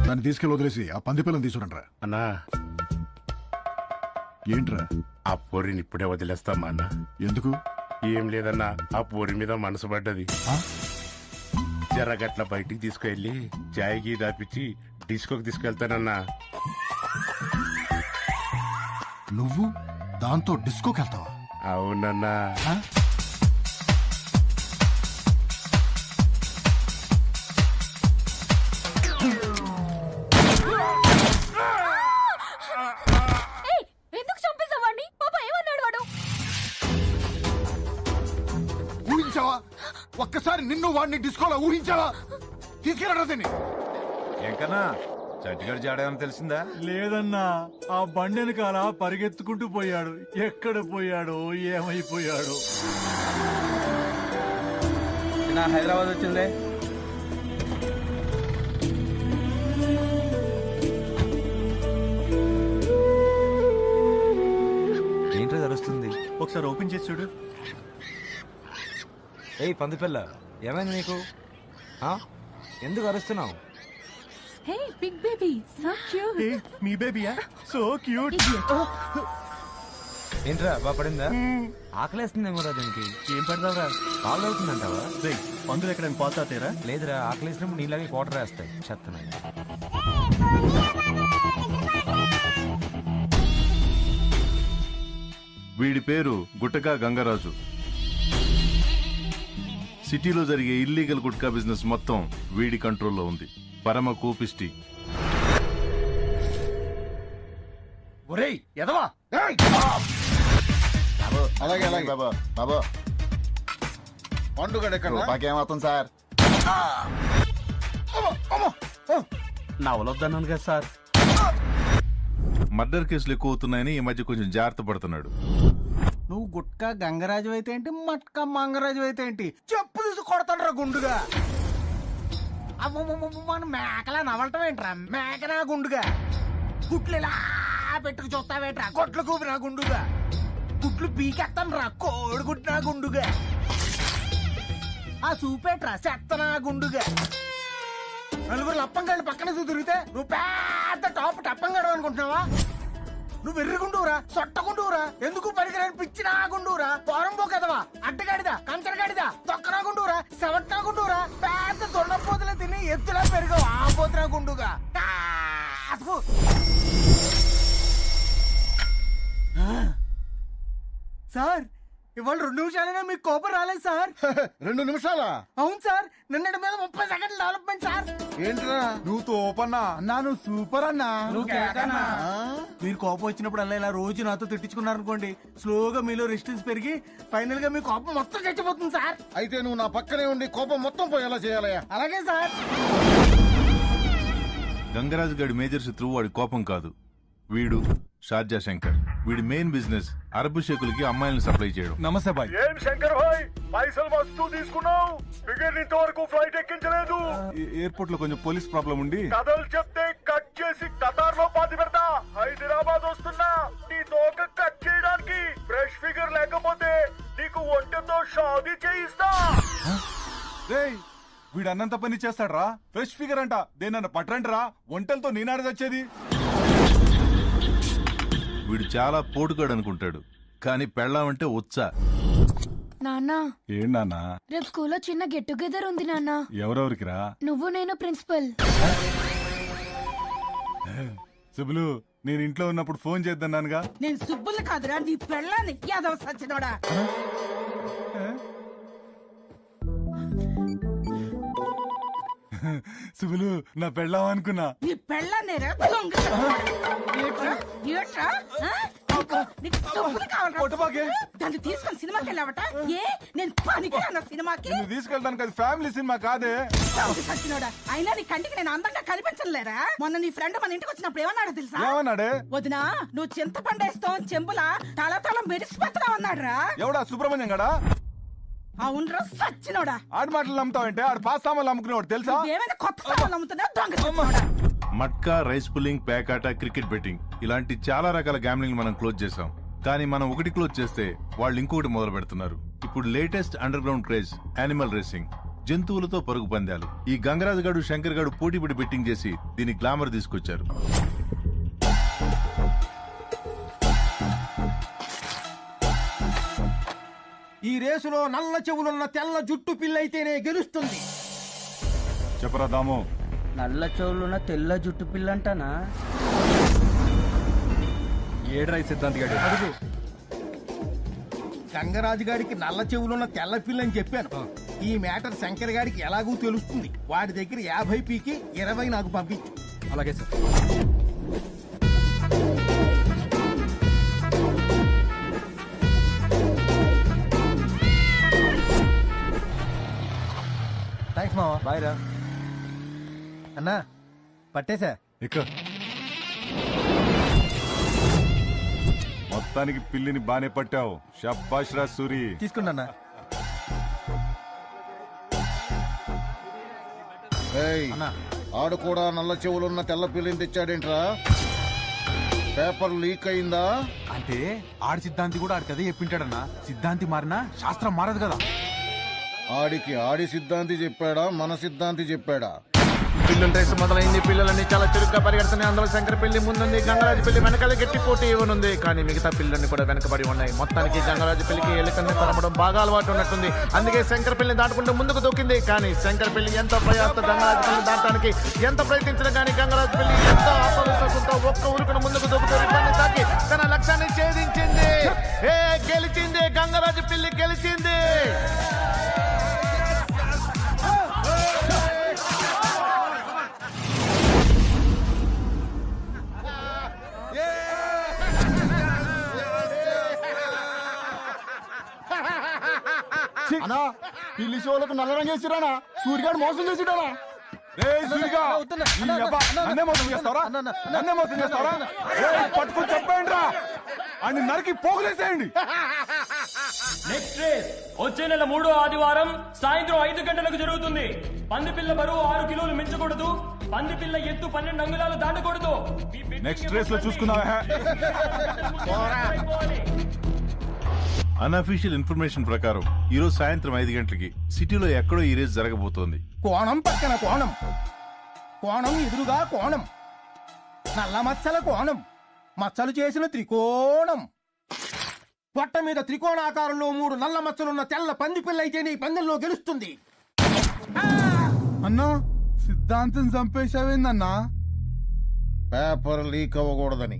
దాన్ని తీసుకెళ్ళి వదిలేసి ఆ పంది పిల్లని తీసుకురంట్రా. అన్నా ఏంట్రా? ఆ పోరిని ఇప్పుడే వదిలేస్తామా అన్న? ఎందుకు? ఏం లేదన్నా, ఆ పోరి మీద మనసు పడ్డది. జరగట్ల బయటికి తీసుకెళ్లి చాయ్ గీ దాపిచ్చి డిస్కోకి తీసుకెళ్తానన్నా. నువ్వు దాంతో డిస్కోకి వెళ్తావా? అవునన్నా. ఎందుకు చంపేసావాడిని? పాప ఏమన్నాడు వాడు? ఊహించావా? ఒక్కసారి నిన్ను వాడిని డిస్కోలో ఊహించావా? తీసుకెళ్ళడం దీన్ని. ఏంకన్నా చట్టిగాడు జాడేమని తెలిసిందా? లేదన్నా, ఆ బండి వెనకాల పరిగెత్తుకుంటూ పోయాడు. ఎక్కడ పోయాడో ఏమైపోయాడో. హైదరాబాద్ వచ్చిందే. ఏంటో తెలుస్తుంది. ఒకసారి ఓపెన్ చేసి చూడు. ఏయ్ పందిపిల్ల, ఏమైంది నీకు? ఎందుకు అరుస్తున్నావు? Hey big baby, so cute. మీ బేబీయా? So cute. ఏంట్రా బాగా పడిందా? ఆకలేస్తుందేమో రా దీనికి. ఏం పెడతావురా? కాళ్ళు అవుతుందంటావా? పందులు ఎక్కడైనా పోతాతేరా? లేదురా, ఆకలేసినప్పుడు నీలాగే కోటర్ వేస్తాయి. చెత్తనాయి. వీడి పేరు గుట్టకా గంగరాజు. సిటీలో జరిగే ఇల్లీగల్ గుట్కా బిజినెస్ మొత్తం వీడి కంట్రోల్లో ఉంది. పరమ కోపిష్టి. ఒరేయ్ ఎదవా! అలాగే అలాగే బాబా. బాబా పండుగ మాకేమవుతుంది సార్? నవలొద్దన్నాను కదా సార్. మర్డర్ కేసులు ఎక్కువ అవుతున్నాయని ఈ మధ్య కొంచెం జాగ్రత్త పడుతున్నాడు. నువ్వు గుట్కా గంగరాజు అయితే ఏంటి, మట్కా మంగరాజు అయితే ఏంటి, చెప్పు తీసి కొడతాడు రా గుండుగా. మన మేకలా నవలటం ఏంట్రా? మేకనా గుండుగా? గుట్లు ఇలా పెట్టుకు చూస్తావేంట్రా? కొట్లు కూపినా గుండుగా? గుట్లు పీకెత్తాను రా కోడి గుట్టినా గుండుగా. ఆ చూపేట్రా చెత్తనా గుండుగా. నలుగురు లప్పంగాళ్ళు పక్కన తిరిగితే నువ్వు పెద్ద టాప్ టప్పంగాడు అనుకుంటున్నావా? నువ్వు ఎర్రగుండురా, సొట్టగుండురా, ఎందుకు పనికిరాని పిచ్చినా గుండురా, పోరంబో కదవా, అడ్డగాడిదా, కంచరగాడిదా, తొక్కనా గుండురా, సెవట్నా గుండురా, పెద్ద దొండపోతులే తిని ఎత్తులా పెరిగావు ఆ పోతున్నా గుండుగా. సార్ ఇవాళ 2 నిమిషాలైనా మీకు కోపం రాలేదు సార్. 2 నిమిషాలా? అవును సార్, నిన్నటి మీద 30 సెకండ్ల డెవలప్మెంట్ సార్. ఏంట్రా నువ్వు తోపన్నా? అన్నా నువ్వు సూపర్ అన్నా. కేకన్నా? మీరు కోపం వచ్చినప్పుడు అలా ఇలా రోజు నాతో తిట్టించుకున్నారు అనుకోండి, స్లోగా మీలో రెసిస్టెన్స్ పెరిగి ఫైనల్ గా మీ కోపం మొత్తం చచ్చిపోతుంది సార్. అయితే నువ్వు నా పక్కనే ఉండి కోపం మొత్తం పోయేలా చేయాలయ్యా. అలాగే సార్. గంగరాజు గడి మేజర్ శత్రువు వాడి కోపం కాదు, వీడు షార్జా శంకర్. వీడి మెయిన్ బిజినెస్ అరబ్ షేకులకి అమ్మాయిలను సప్లై చేయడం. నమస్తే బాయ్. ఏం శంకర్ భాయ్, పైసలు మస్తు తీసుకున్నావు, ఫిగర్ ఇంతవరకు ఫ్లైట్ ఎక్కించలేదు. ఎయిర్పోర్ట్ లో కొంచెం పోలీస్ ప్రాబ్లం ఉండి కథలు చెప్తే కట్ చేసి కతార్ లో పాతి పెడతా. హైదరాబాద్ వస్తున్నా నీ తోక కట్ చేయడానికి. ఫ్రెష్ ఫిగర్ లేకపోతే నీకు ఒంటెతో షాదీ చేయిస్తా. రేయ్ వీడు అన్నంత పని చేస్తాడ్రా. ఫ్రెష్ ఫిగర్ అంట, దేనన్న పట్రంటరా, ఒంటలతో నేనాడ వచ్చేది. వీడు చాలా పోటుగాడు అనుకుంటాడు, కానీ పెళ్ళామంటే ఉత్సా. నాన్న ఏంటన్నా? రేపు స్కూల్లో చిన్న గెట్ టుగెదర్ ఉంది నాన్న. ఎవరెవరికిరా? నువ్వు నేను ప్రిన్సిపల్. సుబ్బులు, నేను ఇంట్లో ఉన్నప్పుడు ఫోన్ చేద్దన్నానుగా. నేను సుబ్బులు కాదురా, నీ పెళ్ళాన్ని యాదవ సచ్చినోడా. సుబ్బులు, నా పెళ్ళాం అనుకున్నా. నీ పెళ్ళాన్నేరా దొంగ. ఏట్రా ఏట్రా నీకు డబ్బులు కావాలా? దాన్ని తీసుకొని సినిమాకి వెళ్ళావట? ఏ నేను పనికిరానా సినిమాకి? నిన్ను తీసుకెళ్ళడానికి అది ఫ్యామిలీ సినిమా కాదే. సచ్చినోడా, అయినా నీ కంటికి నేను అందంగా కనిపించలేరా? మొన్న నీ ఫ్రెండ్ మన ఇంటికి వచ్చినప్పుడు ఏమన్నాడు తెలుసా? ఏమన్నాడే? వదినా నువ్వు చింతపండేస్తావు చెంబులా తల తల మెరిసిపోతున్నావు అన్నాడు రా. ఎవడా? సుబ్రహ్మణ్యం గడా? అవునరా సచ్చినోడా. ఆడి మాటలు నమ్ముతావంటే ఆడు పాస్ సామాన్లు అమ్ముకునేవాడు తెలుసా? ఏమైనా కొత్త సామాన్లు అమ్ముతున్నావు దొంగ. మట్కా, రైస్ పుల్లింగ్, పేకాట, క్రికెట్ బెట్టింగ్ ఇలాంటి చాలా రకాల గ్యామ్లింగ్ మనం క్లోజ్ చేసాం. కానీ మనం ఒకటి క్లోజ్ చేస్తే వాళ్ళు ఇంకొకటి మొదలు పెడుతున్నారు. ఇప్పుడు latest under ground craze animal racing, జంతువులతో పరుగు పందాలు. ఈ గంగరాజు గారు, శంకర్ గారు పోటీపడి బెట్టింగ్ చేసి దీని గ్లామర్ తీసుకొచ్చారు. ఈ రేసులో నల్ల చెవులున్న తెల్ల జుట్టు పిల్లయితేనే గెలుస్తుంది. చెప్పరా దాము. నల్ల చెవులున్న తెల్ల జుట్టు పిల్లంటనా? ఏడ్రా ఈ సిద్ధాంత్ గారు అడుగు. గంగరాజు గారికి నల్ల చెవులున్న తెల్ల పిల్లని చెప్పాను. ఈ మ్యాటర్ శంకర్ గారికి ఎలాగూ తెలుస్తుంది. వాడి దగ్గర 50 పీకి 20 నాకు పంపించు. అలాగే సార్. థ్యాంక్స్ మావా. బాయ్ రా అన్నా పట్టేశా. మొత్తానికి పిల్లిని బానే పట్టావు. షబ్బాష్ రా సూరి. తీసుకున్నా. ఆడు కూడా నల్ల చెవులున్న తెల్ల పిల్లిని తెచ్చాడేంట్రా? పేపర్ లీక్ అయిందా? అంటే ఆడి సిద్ధాంతి కూడా ఆడి కదే చెప్పింటాడన్నా. సిద్ధాంతి మారినా శాస్త్రం మారదు కదా. ఆడికి ఆడి సిద్ధాంతి చెప్పాడా మన సిద్ధాంతి చెప్పాడా? పిల్లల రేసు మొదలైంది. పిల్లలన్నీ చాలా చురుగ్గా పరిగెడుతున్నాయి. అందులో శంకర్ పెళ్లి ముందుంది, గంగరాజు పెళ్లి వెనకాల గట్టి పోటీ ఇవ్వనుంది. కానీ మిగతా పిల్లల్ని కూడా వెనకబడి ఉన్నాయి. మొత్తానికి గంగరాజు పెళ్లికి ఎలుకన్ని తరమడం బాగా అలవాటు ఉన్నట్టుంది. అందుకే శంకర్ పెళ్లిని దాటుకుంటూ ముందుకు దూకింది. కానీ శంకర్ పెళ్లి ఎంత ప్రయాస గంగరాజు పెళ్లి దాటడానికి ఎంత ప్రయత్నించినా కానీ గంగరాజు పెళ్లి ఎంత ఆత్మవిశ్వాసంతో ఒక్క ఊరుకును ముందుకు దూకుతూ రిబ్బన్ని తాకి తన లక్ష్యాన్ని ఛేదించింది. గెలిచింది. గంగరాజు పెళ్లి గెలిచింది. అన్నా పిల్లి షోలకు నల్ల రంగు వేసిరానా? సూర్యగాడు మోసం చేసిడానా? పట్టుకుని చెప్పండి రా అని నరికి పోగులేసేయండి. నెక్స్ట్ రేస్ వచ్చే నెల 3వ ఆదివారం సాయంత్రం 5 గంటలకు జరుగుతుంది. పందిపిల్ల బరువు 6 కిలోలు మించకూడదు. పందిపిల్ల ఎత్తు 12 అంగుళాలు దాటకూడదు. నెక్స్ట్ రేస్ లో చూసుకున్నావా? అన్అఫీషియల్ ఇన్ఫర్మేషన్ ప్రకారం ఈ రోజు సాయంత్రం 5 గంటలకి సిటీలో ఎక్కడో ఈ రేస్ జరగబోతోంది. కోణం పక్కన కోణం, కోణం ఎదురుగా కోణం, నల్ల మచ్చల కోణం, మచ్చలు చేసిన త్రికోణం, పొట్ట మీద త్రికోణాకారంలో 3 నల్ల మచ్చలున్న తెల్ల పంది పిల్ల అయితే నీ పందెంలో గెలుస్తుంది. అన్నా సిద్ధాంతం చంపేశావేందన్నా? Paper leak అవ్వకూడదని.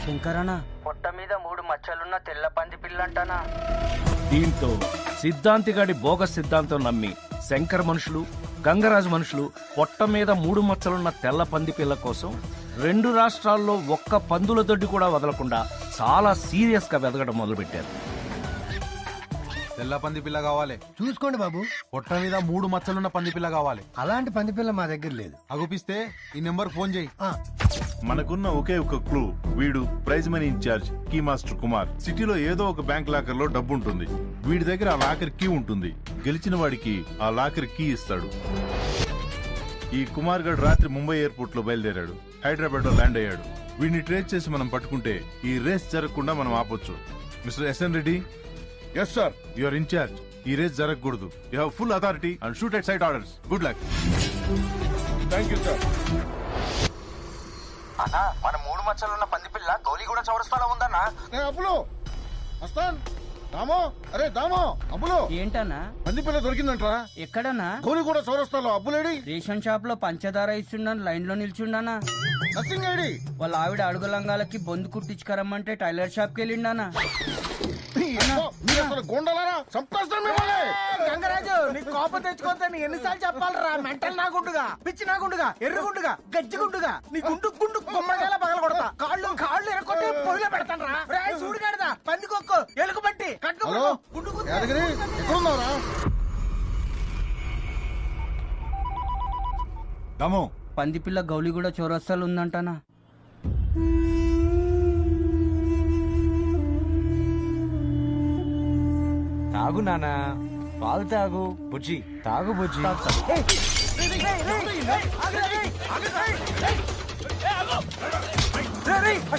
శంకరనా పొట్ట మీద 3 మచ్చలున్న తెల్ల పంది పిల్లంటానా? దీంతో సిద్ధాంతిగాడి బోగస్ సిద్ధాంతం నమ్మి శంకర్ మనుషులు, గంగరాజు మనుషులు పొట్ట మీద 3 మచ్చలున్న తెల్ల పంది పిల్ల కోసం 2 రాష్ట్రాల్లో ఒక్క పందుల దొడ్డి కూడా వదలకుండా చాలా సీరియస్ గా వెదగడం మొదలుపెట్టారు. తెల్ల పంది పిల్ల కావాలి. చూసుకోండి బాబు. పొట్ట మీద 3 మచ్చలున్న పంది పిల్ల కావాలి. అలాంటి పంది పిల్ల మా దగ్గర లేదు. అగుపిస్తే ఈ నెంబర్ ఫోన్ చేయి. మనకున్న ఒకే ఒక క్లూ, వీడు prize money incharge key master Kumar. సిటీలో ఏదో ఒక బ్యాంక్ లాకర్ లో డబ్బు ఉంటుంది. వీడి దగ్గర ఆ లాకర్ కీ ఉంటుంది. గెలిచిన వాడికి ఆ లాకర్ కీ ఇస్తాడు. ఈ కుమార్ గడ్ రాత్రి ముంబై ఎయిర్పోర్ట్ లో బయలుదేరాడు. హైదరాబాద్ లో ల్యాండ్ అయ్యాడు. వీడిని ట్రేస్ చేసి మనం పట్టుకుంటే ఈ రేస్ జరగకుండా మనం ఆపొచ్చు. Mister SN Reddy. Yes sir. You are incharge. ఈ రేస్ జరగకూడదు. You have full authority and shoot at sight orders. Good luck. Thank you sir. అన్నా మన 3 మచ్చలున్న పంది పిల్ల గౌలిగూడ చౌరస్తాలో ఉందన్నా. అబ్బులు వస్తాన్. దామో, అరే దామో, అబ్బులు ఏంటన్నా? పంది పిల్ల దొరికిందంటరా? ఎక్కడన్నా? గౌలిగూడ చౌరస్తాలో. అబ్బులేడి? రేషన్ షాప్ లో పంచదార ఇస్తుండని లైన్ లో నిల్చుండానా. Nothing ID. వాళ్ళ ఆవిడ అడుగులంగాలకి బొందు కుట్టించుకరమ్మంటే టైలర్ షాప్ కి వెళ్ళిండానా. గంగరాజు నీకు కోపం తెచ్చుకోవద్దని ఎన్నిసార్లు చెప్పాలరా? మెంటల్ నాగుండుగా, పిచ్చి నాగుండుగా, ఎర్రగుండుగా, గజ్జిగుండుగా నీ గుండు గుండు కొమ్మడిగా పగల కొడతా. కాళ్ళు ఎరకొట్టి పొయ్యిలో పెడతాను రా. సూడిగాడదా పందికొక్కు ఎలుగు బట్టి పంది పిల్ల గౌలిగూడ చౌరస్తాలు ఉందంటానా. తాగు నానా, పాలు తాగు. బుజ్జి తాగు బుజ్జి.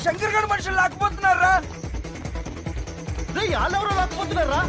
శంకర్ గారు మనుషులు లాక్కుపోతున్నారా? వాళ్ళెవరో లాక్కుపోతున్నారా?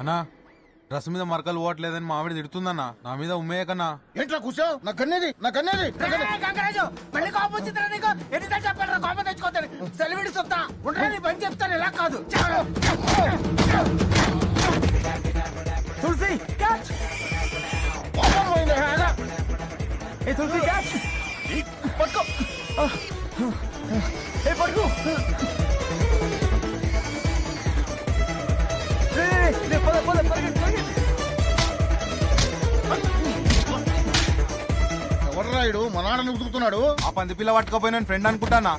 అన్నా డ్రెస్ మీద మరకలు పోవట్లేదని మా ఆవిడ తిడుతుందన్నా. నా మీద ఉమ్మేయ కన్నా. ఏంట్రా కూర్చో, నా కన్నేది గంగరాజు మళ్ళీ కోపం వచ్చిందిరా నీకు? ఎన్నిసార్లు చెప్పాలరా కోపం తెచ్చుకోతాను. సెలవిడి సొత్తా ఉంటా, నీ పని చెప్తాను. ఇలా కాదు తులసి క్యాచ్. ఏ తులసి క్యాచ్ పట్టుకో. ఏ పట్టుకో. ఎవర్రాయుడు మా నాన్నని ఉతుకుతున్నాడు? ఆ పంది పిల్ల పట్టుకోపోయిన ఫ్రెండ్ అనుకుంటానా.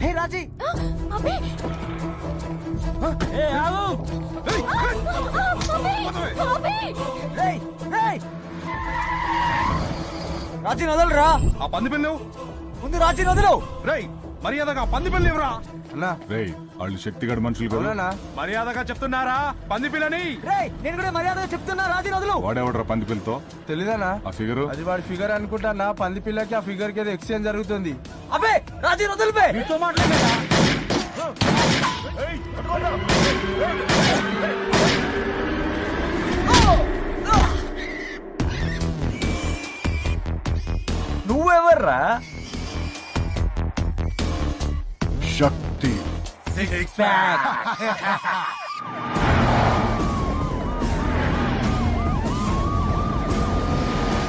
హే రాజీ. అబ్బే ఏ ఆగు. రాజీ వదలరా. ఆ పంది పిల్ల ముందు రాజీ వదలు. రేయ్ మర్యాదగా పంది పిల్ల ఇవ్వరా. అన్నా రేయ్ వాళ్ళు శక్తిగడ మనుషులు కదా. మర్యాదగా చెప్తున్నారా పంది పిల్లని? నేను కూడా మర్యాదగా చెప్తున్నా, రాజీ వదలు. వాడేవడరా పంది పిల్లతో? తెలీదనా ఆ ఫిగరు? అది వాడి ఫిగర్ అనుకుంటా. పంది పిల్లకి ఆ ఫిగర్ కి ఏదో ఎక్స్చేంజ్ జరుగుతుంది. అబ్బే రాజీ వదిలిపే. నీతో మాట్లాడలేదా? నువ్వెవర్రా? శక్తి.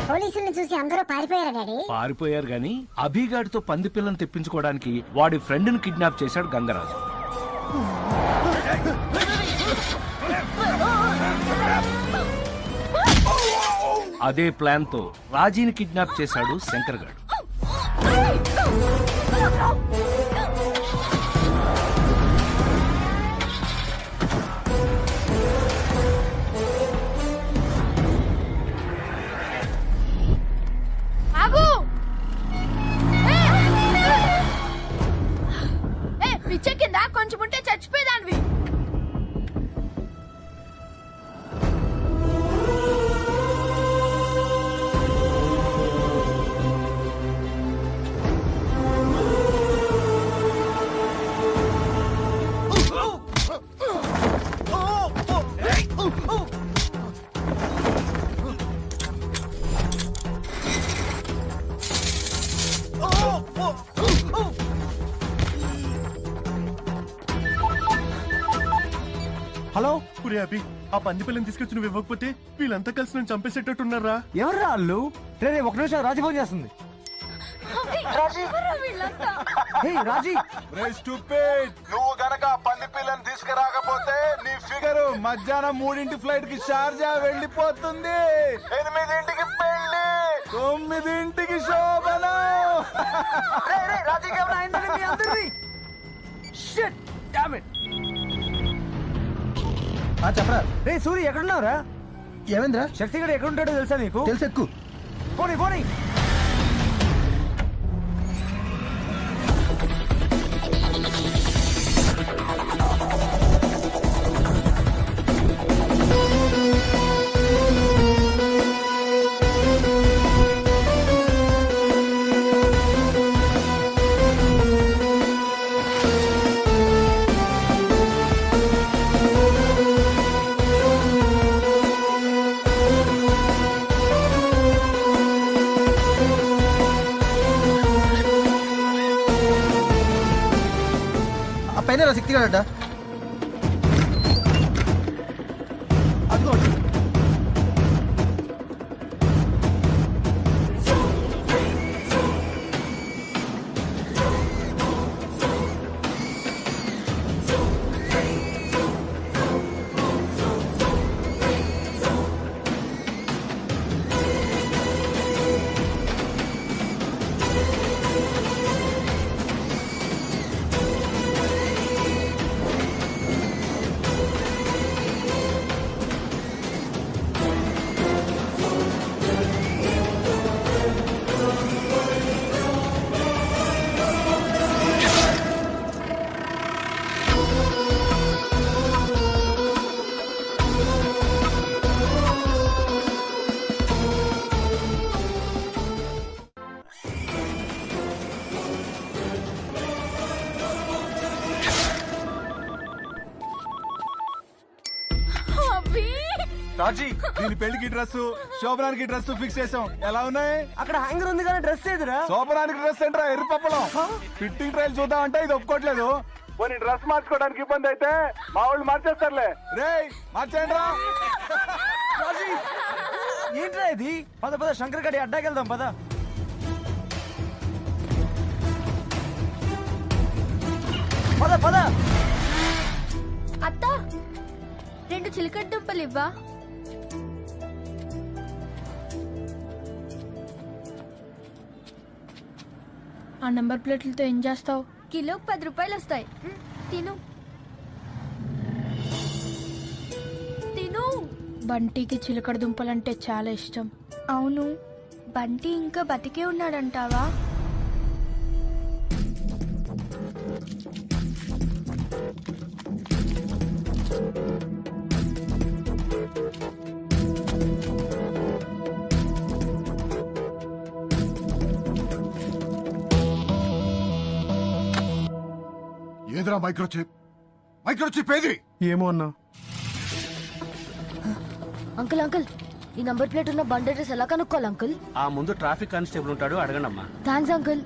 పోలీసుల్ని చూసి అందరూ పారిపోయారా డాడీ? పారిపోయారు గాని అభిగాడితో పంది పిల్లని తెప్పించుకోవడానికి వాడి ఫ్రెండ్ ని కిడ్నాప్ చేశాడు గంగరాజు. అదే ప్లాన్ తో రాజీని కిడ్నాప్ చేశాడు శంకర్ గాడు. ఆగు. పిచ్చ కింద కొంచెం ఉంటే చచ్చిపోయేదానివి. హలో పురే అభి, ఆ పంది పిల్లని తీసుకొచ్చి నువ్వు ఇవ్వకపోతే వీళ్ళంతా కలిసి నన్ను చంపేసేటట్టున్నారా? ఎవర్రా వాళ్ళు? ఒక నిమిషం, రాజీ ఫోన్ చేస్తుంది. రాజీ నువ్వు గనక పంది పిల్లని తీసుకురాకపోతే నీ ఫిగర్ మధ్యాహ్నం 3 ఫ్లైట్ కి షార్జా వెళ్ళిపోతుంది. 8 పెళ్లి, 9 శోభన. రాజీకి ఏమైనా అయిందని మీ అందరిది? Shit damn it. చెప్పరా. రే సూరి ఎక్కడున్నావురా? ఏమైందిరా? శక్తిగడు ఎక్కడుంటాడో తెలుసా నీకు? తెలుసు, ఎక్కు. పోనీ పోనీ. పైన శక్తిగాడ అదిగోండి. రాజీ దీని పెళ్లికి డ్రెస్ శోభనానికి డ్రెస్ ఫిక్స్ చేసాం. ఎలా ఉన్నాయి? అక్కడ హ్యాంగర్ ఉంది కానీ డ్రెస్ ఏదిరా? శోభనానికి డ్రెస్ ఏంట్రా ఎర్రపప్పలం. ఫిట్టింగ్ ట్రయల్ చూద్దామంటే ఇది ఒప్పుకోవట్లేదు. పోనీ డ్రెస్ మార్చుకోవడానికి ఇబ్బంది అయితే మా వాళ్ళు మార్చేస్తారులే. రే మార్చేయండి రా. రాజీ ఏంట్రా ఇది? పద పద శంకర్ గడి అడ్డాకి వెళ్దాం పద. పద పద. అత్త 2 చిలకడ దుంపలు ఇవ్వా? ఆ నంబర్ ప్లేట్లతో ఏం చేస్తావు? కిలోకి 10 రూపాయలు వస్తాయి. తిను తిను. బంటికి చిలకడ దుంపలంటే చాలా ఇష్టం. అవును, బంటి ఇంకా బతికే ఉన్నాడంటావా? ఏదిరా మైక్రోచిప్ ఏది? ఏమో అన్నా. అంకుల్ అంకుల్, ఈ నంబర్ ప్లేట్ ఉన్న బండి అడ్రస్ ఎలా కనుక్కోవాలి అంకుల్? ఆ ముందు ట్రాఫిక్ కానిస్టేబుల్ ఉంటాడు, అడగండి అమ్మా. Thanks uncle.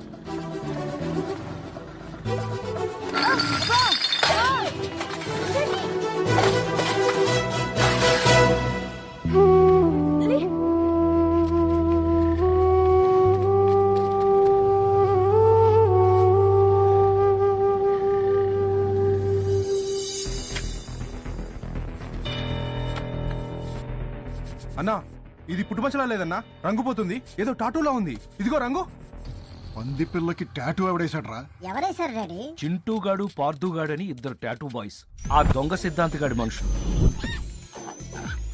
అన్నా ఇది పుట్టుమచ్చలా లేదన్నా, రంగు పోతుంది. ఏదో టాటూలా ఉంది. ఇదిగో రంగు. పంది పిల్లకి టాటూ ఎవడేసాడ్రా? ఎవరేసారు డాడీ? చింటూగాడు పార్దుగాడు అని 2 టాటూ బాయ్స్. ఆ దొంగ సిద్ధాంతిగాడి మనుషులు.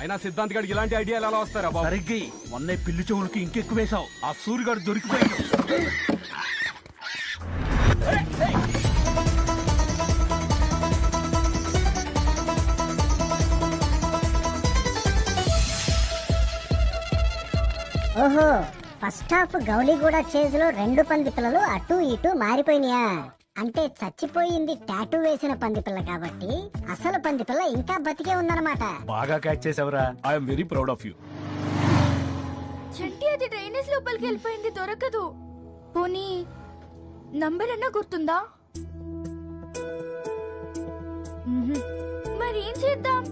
అయినా సిద్ధాంత్ గడికి ఇలాంటి ఐడియాలు ఎలా వస్తారా బాబు? సరిగ్గా మొన్న పిల్లి చెవులకి ఇంకెక్కువ వేసావు. ఆ సూర్యగాడు దొరికిపోయాడు. ఓహో, ఫస్ట్ హాఫ్ గౌలీగూడ చేజ్ లో 2 పంది పిల్లలు అటు ఇటు మారిపోయినాయా? అంటే చచ్చిపోయింది టాటూ వేసిన పంది పిల్ల కాబట్టి అసలు పంది పిల్ల ఇంకా బతికే ఉందన్నమాట. బాగా క్యాచ్ చేసావురా. I'm very proud of you. Chanti అది డ్రైనేజ్ లోపలికి వెళ్ళిపోయింది, దొరకదు. పోనీ నంబర్ అన్నా గుర్తుందా? మరి ఏం చేద్దాం?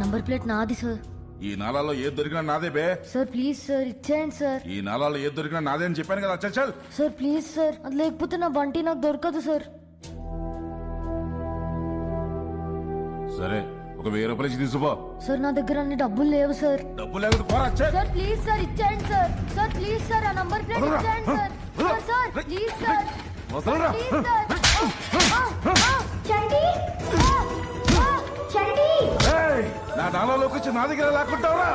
నంబర్ ప్లేట్ నాది సార్. ఈ నాలాలో ఏది దొరికినా నాదే బే. సార్ ప్లీజ్ సార్ ఇచ్చేయండి సార్. ఈ నాలాలో ఏది దొరికినా నాదే అని చెప్పాను కదా. చల్ చల్ సార్ ప్లీజ్ సార్, అది లేకపోతే నా బంటి నాకు దొరకదు సార్. సరే, ఒక 1000 రూపాయలు ఇచ్చి తీసుకో. సార్ నా దగ్గర అన్ని డబ్బులు లేవు సార్. డబ్బు లేకపోతే పోరా. సార్ ప్లీజ్ సార్ ఇచ్చేయండి సార్. సార్ ప్లీజ్ సార్, ఆ నంబర్ ప్లేట్ ఇచ్చేయండి sir. Sir sir please sir. Please sir. చండి చండి, నా నాలోకి వచ్చి నా దగ్గర లాక్కుంటావురా?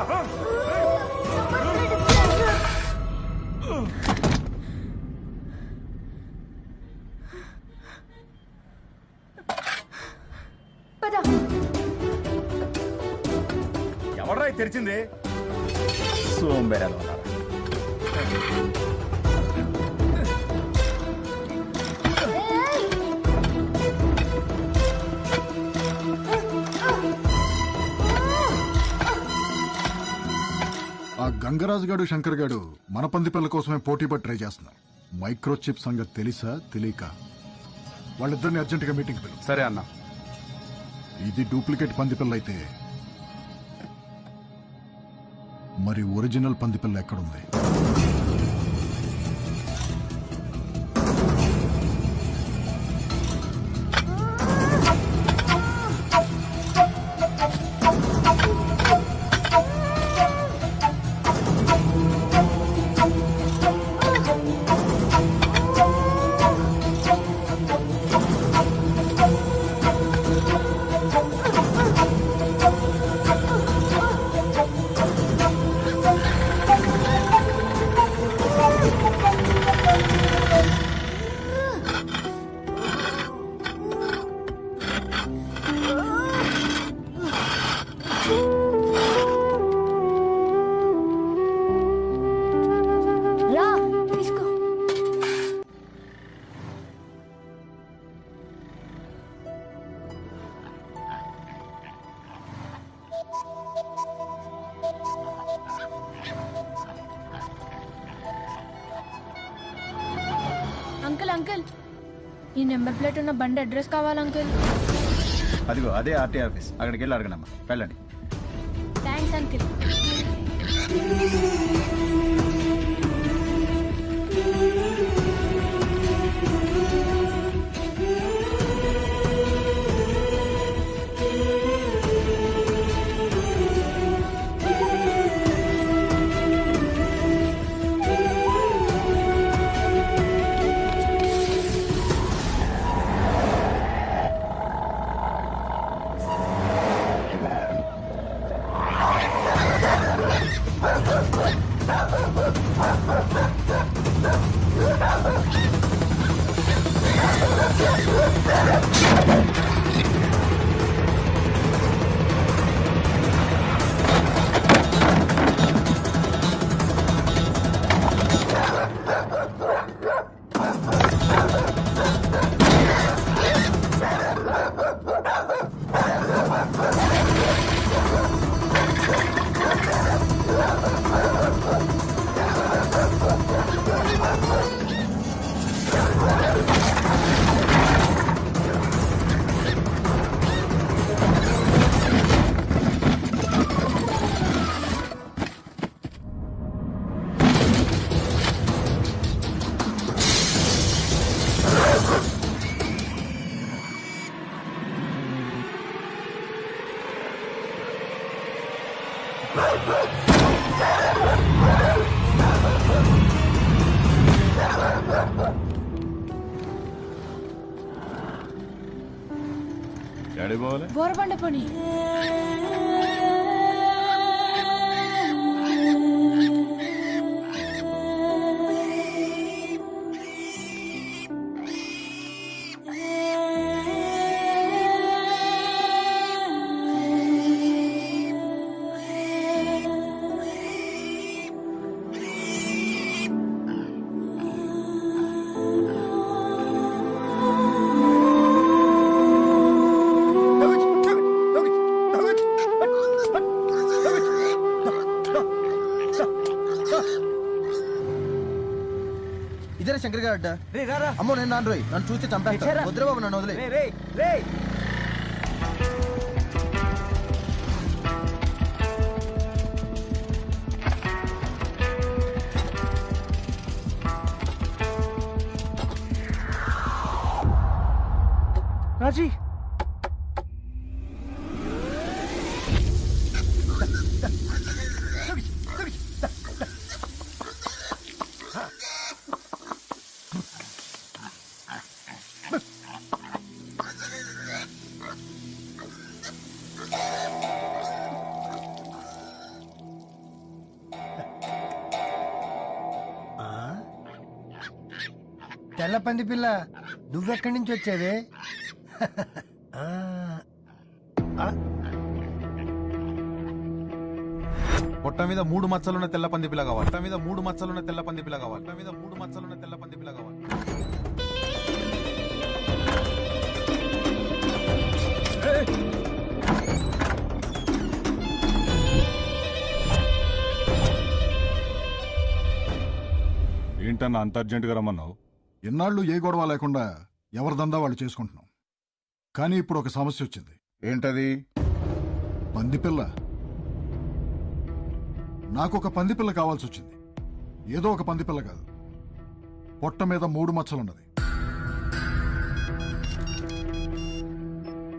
ఎవడ్రా తెరిచింది? సోంబేరాలు. ఆ గంగరాజు గాడు శంకర్ గాడు మన పంది పిల్ల కోసమే పోటీ పడి ట్రై చేస్తున్నారు. మైక్రోచిప్ సంగతి తెలుసా తెలియక వాళ్ళిద్దరిని అర్జెంటుగా మీటింగ్ పిలువు. సరే అన్న. ఇది డూప్లికేట్ పంది పిల్ల అయితే మరి ఒరిజినల్ పంది పిల్ల ఎక్కడుంది? అంకుల్ ఈ నెంబర్ ప్లేట్ ఉన్న బండి అడ్రస్ కావాలి అంకుల్. అదిగో అదే ఆర్టీ ఆఫీస్, అక్కడికి వెళ్ళి అడగనమ్మా, వెళ్ళండి. Thanks uncle. బోరబండ పని. ఇదే శంకర్ గారు అడ్డ. అమ్మో నేను నాన్న రోయ్, నన్ను చూస్తే చంపేస్తా. వద్దురా బాబు, నన్ను వదిలే. రాజీ తెల్ల పంది పిల్ల, నువ్వెక్కడి నుంచి వచ్చావే? పొట్ట మీద 3 మచ్చలున్న తెల్ల పంది పిల్ల కావాలి. పొట్ట మీద 3 మచ్చలున్న తెల్ల పంది పిల్ల కావాలి. పొట్ట మీద 3 మచ్చలున్న తెల్ల పంది పిల్ల కావాలి. ఏంటన్నా అంత అర్జెంటుగా రమ్మన్నావు? ఎన్నాళ్ళు ఏ గొడవ లేకుండా ఎవరి దందా వాళ్ళు చేసుకుంటున్నాం. కానీ ఇప్పుడు ఒక సమస్య వచ్చింది. ఏంటది? పందిపిల్ల. నాకు ఒక పందిపిల్ల కావాల్సి వచ్చింది. ఏదో ఒక పందిపిల్ల కాదు, పొట్ట మీద 3 మచ్చలున్నది.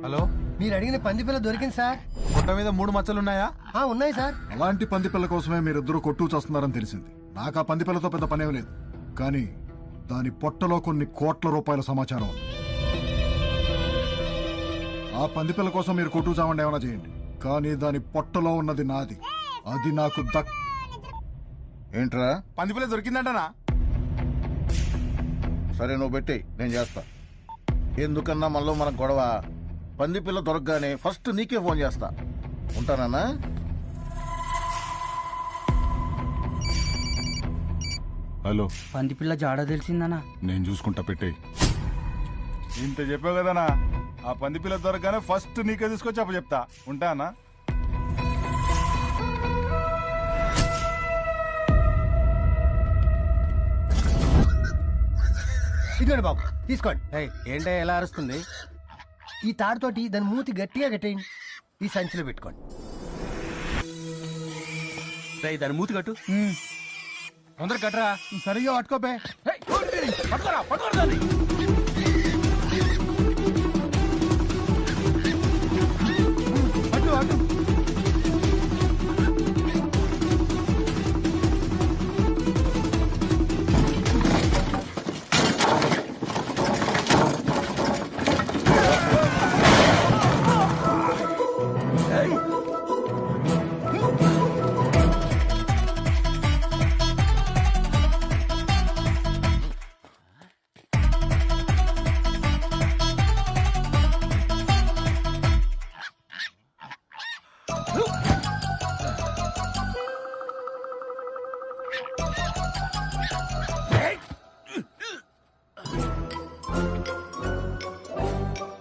హలో, మీరు అడిగిన పందిపిల్ల దొరికింది సార్. పొట్ట మీద 3 మచ్చలున్నాయా? ఉన్నాయి సార్. అలాంటి పందిపిల్ల కోసమే మీరిద్దరూ కొట్టు చేస్తున్నారని తెలిసింది. నాకు ఆ పందిపిల్లతో పెద్ద పనేం లేదు, కానీ దాని పొట్టలో కొన్ని కోట్ల రూపాయల సమాచారం ఉంది. ఆ పందిపిల్ల కోసం మీరు కొట్టు చావండి, ఏమైనా చేయండి, కానీ దాని పొట్టలో ఉన్నది నాది. అది నాకు ఏంట్రా? పందిపిల్ల దొరికిందంటనా? సరే నువ్వు పెట్టి నేను చేస్తా. ఎందుకన్నా మనలో మన గొడవ. పందిపిల్ల దొరకగానే ఫస్ట్ నీకే ఫోన్ చేస్తా. ఉంటానన్నా? హలో, పందిపిల్ల జాడ తెలిసిందనా? నేను చూసుకుంటా, పెట్టేయి. ఇంత చెప్పావు కదనా, ఆ పందిపిల్ల దొరకగానే ఫస్ట్ నీకే తీసుకొచ్చి అప్పుడు చెప్తా. ఉంటానా? ఇదిగోండి బాబు తీసుకోండి. ఏంటో ఎలా అరుస్తుంది? ఈ తాడుతోటి దాని మూతి గట్టిగా కట్టేయండి. ఈ సంచిలో పెట్టుకోండి. దాని మూతి కట్టు. తొందర కట్టరా. సరిగా పట్టుకోపే. పట్టుకోరా పట్టుకోరా. అటు అటు.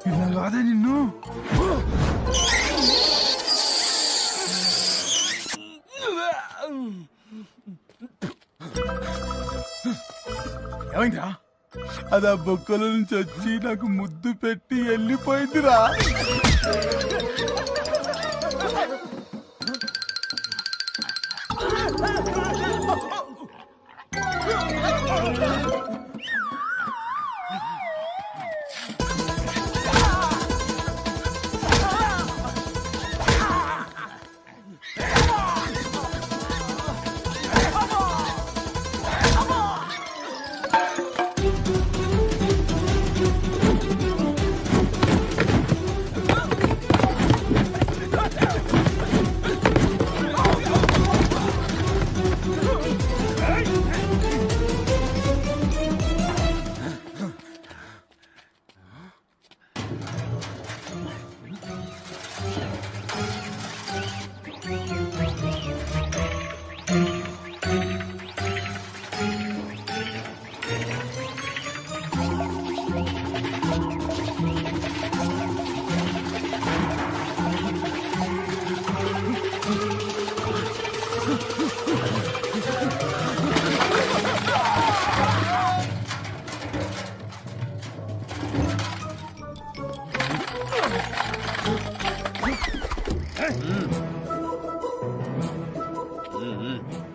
ఇలా కాదే నిన్ను. ఏమైందిరా? అది ఆ బొక్కల నుంచి వచ్చి నాకు ముద్దు పెట్టి వెళ్ళిపోయిందిరా.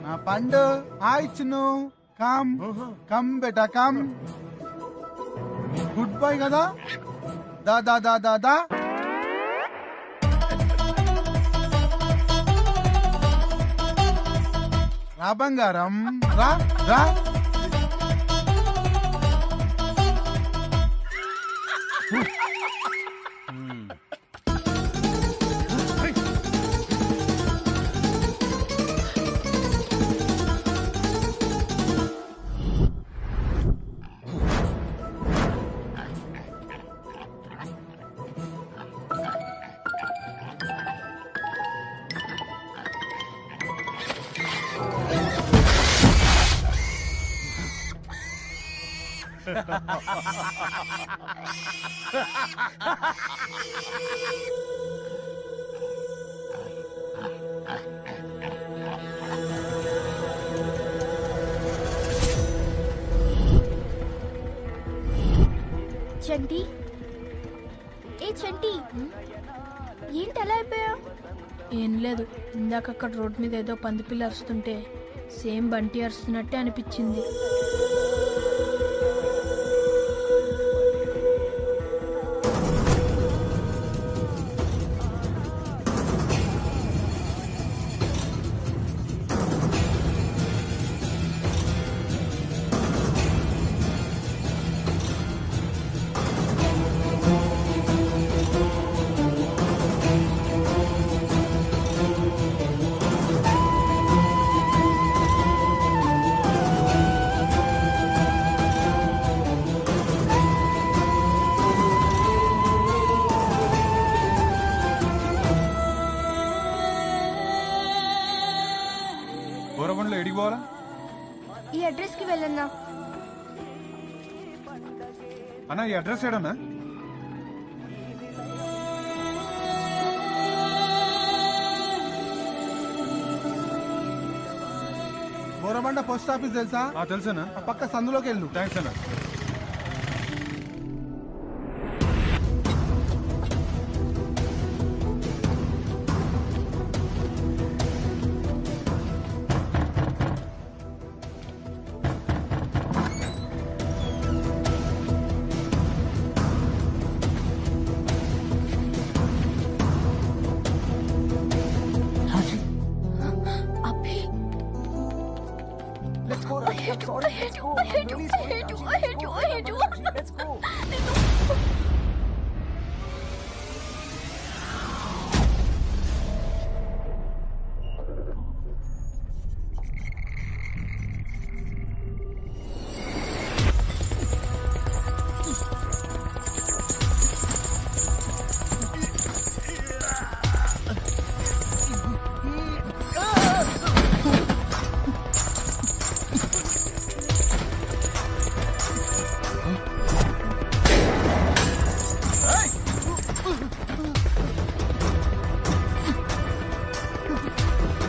నా పండు హాయ్ చిన్ను. కమ్ కమ్ బేటా కమ్. గుడ్ బాయ్ కదా. దా దా దా దా దా. రా బంగారం రా రా. చంటి, ఏ చంటి, ఏంటి అలా అయిపోయా? ఏం లేదు, ఇందాక అక్కడ రోడ్ మీద ఏదో పందిపిల్ల అరుస్తుంటే సేమ్ బంటి అరుస్తున్నట్టే అనిపించింది. గోరబండ్లో ఎడికి పోవాలా? ఈ అడ్రస్ కి వెళ్ళన్నా. అన్నా ఈ అడ్రస్ ఏడన్నా? గోరబండ పోస్ట్ ఆఫీస్ తెలుసా? తెలుసా. పక్క సందులోకి వెళ్ళు. థ్యాంక్స్ అన్నా.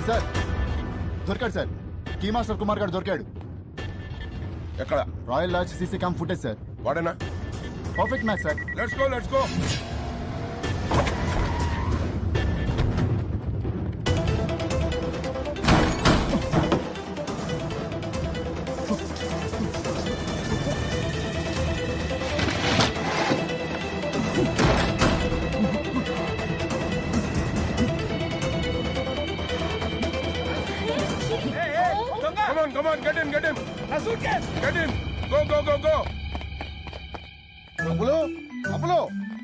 సార్ దొరికాడు సార్. కీ మాస్టర్ కుమార్ గారు దొరికాడు. ఎక్కడ? Royal lodge CC cam footage sir. వాడేనా? Perfect match sir. Let's go let's go. Come on, get him. A suitcase. Get him. Go. అప్పులో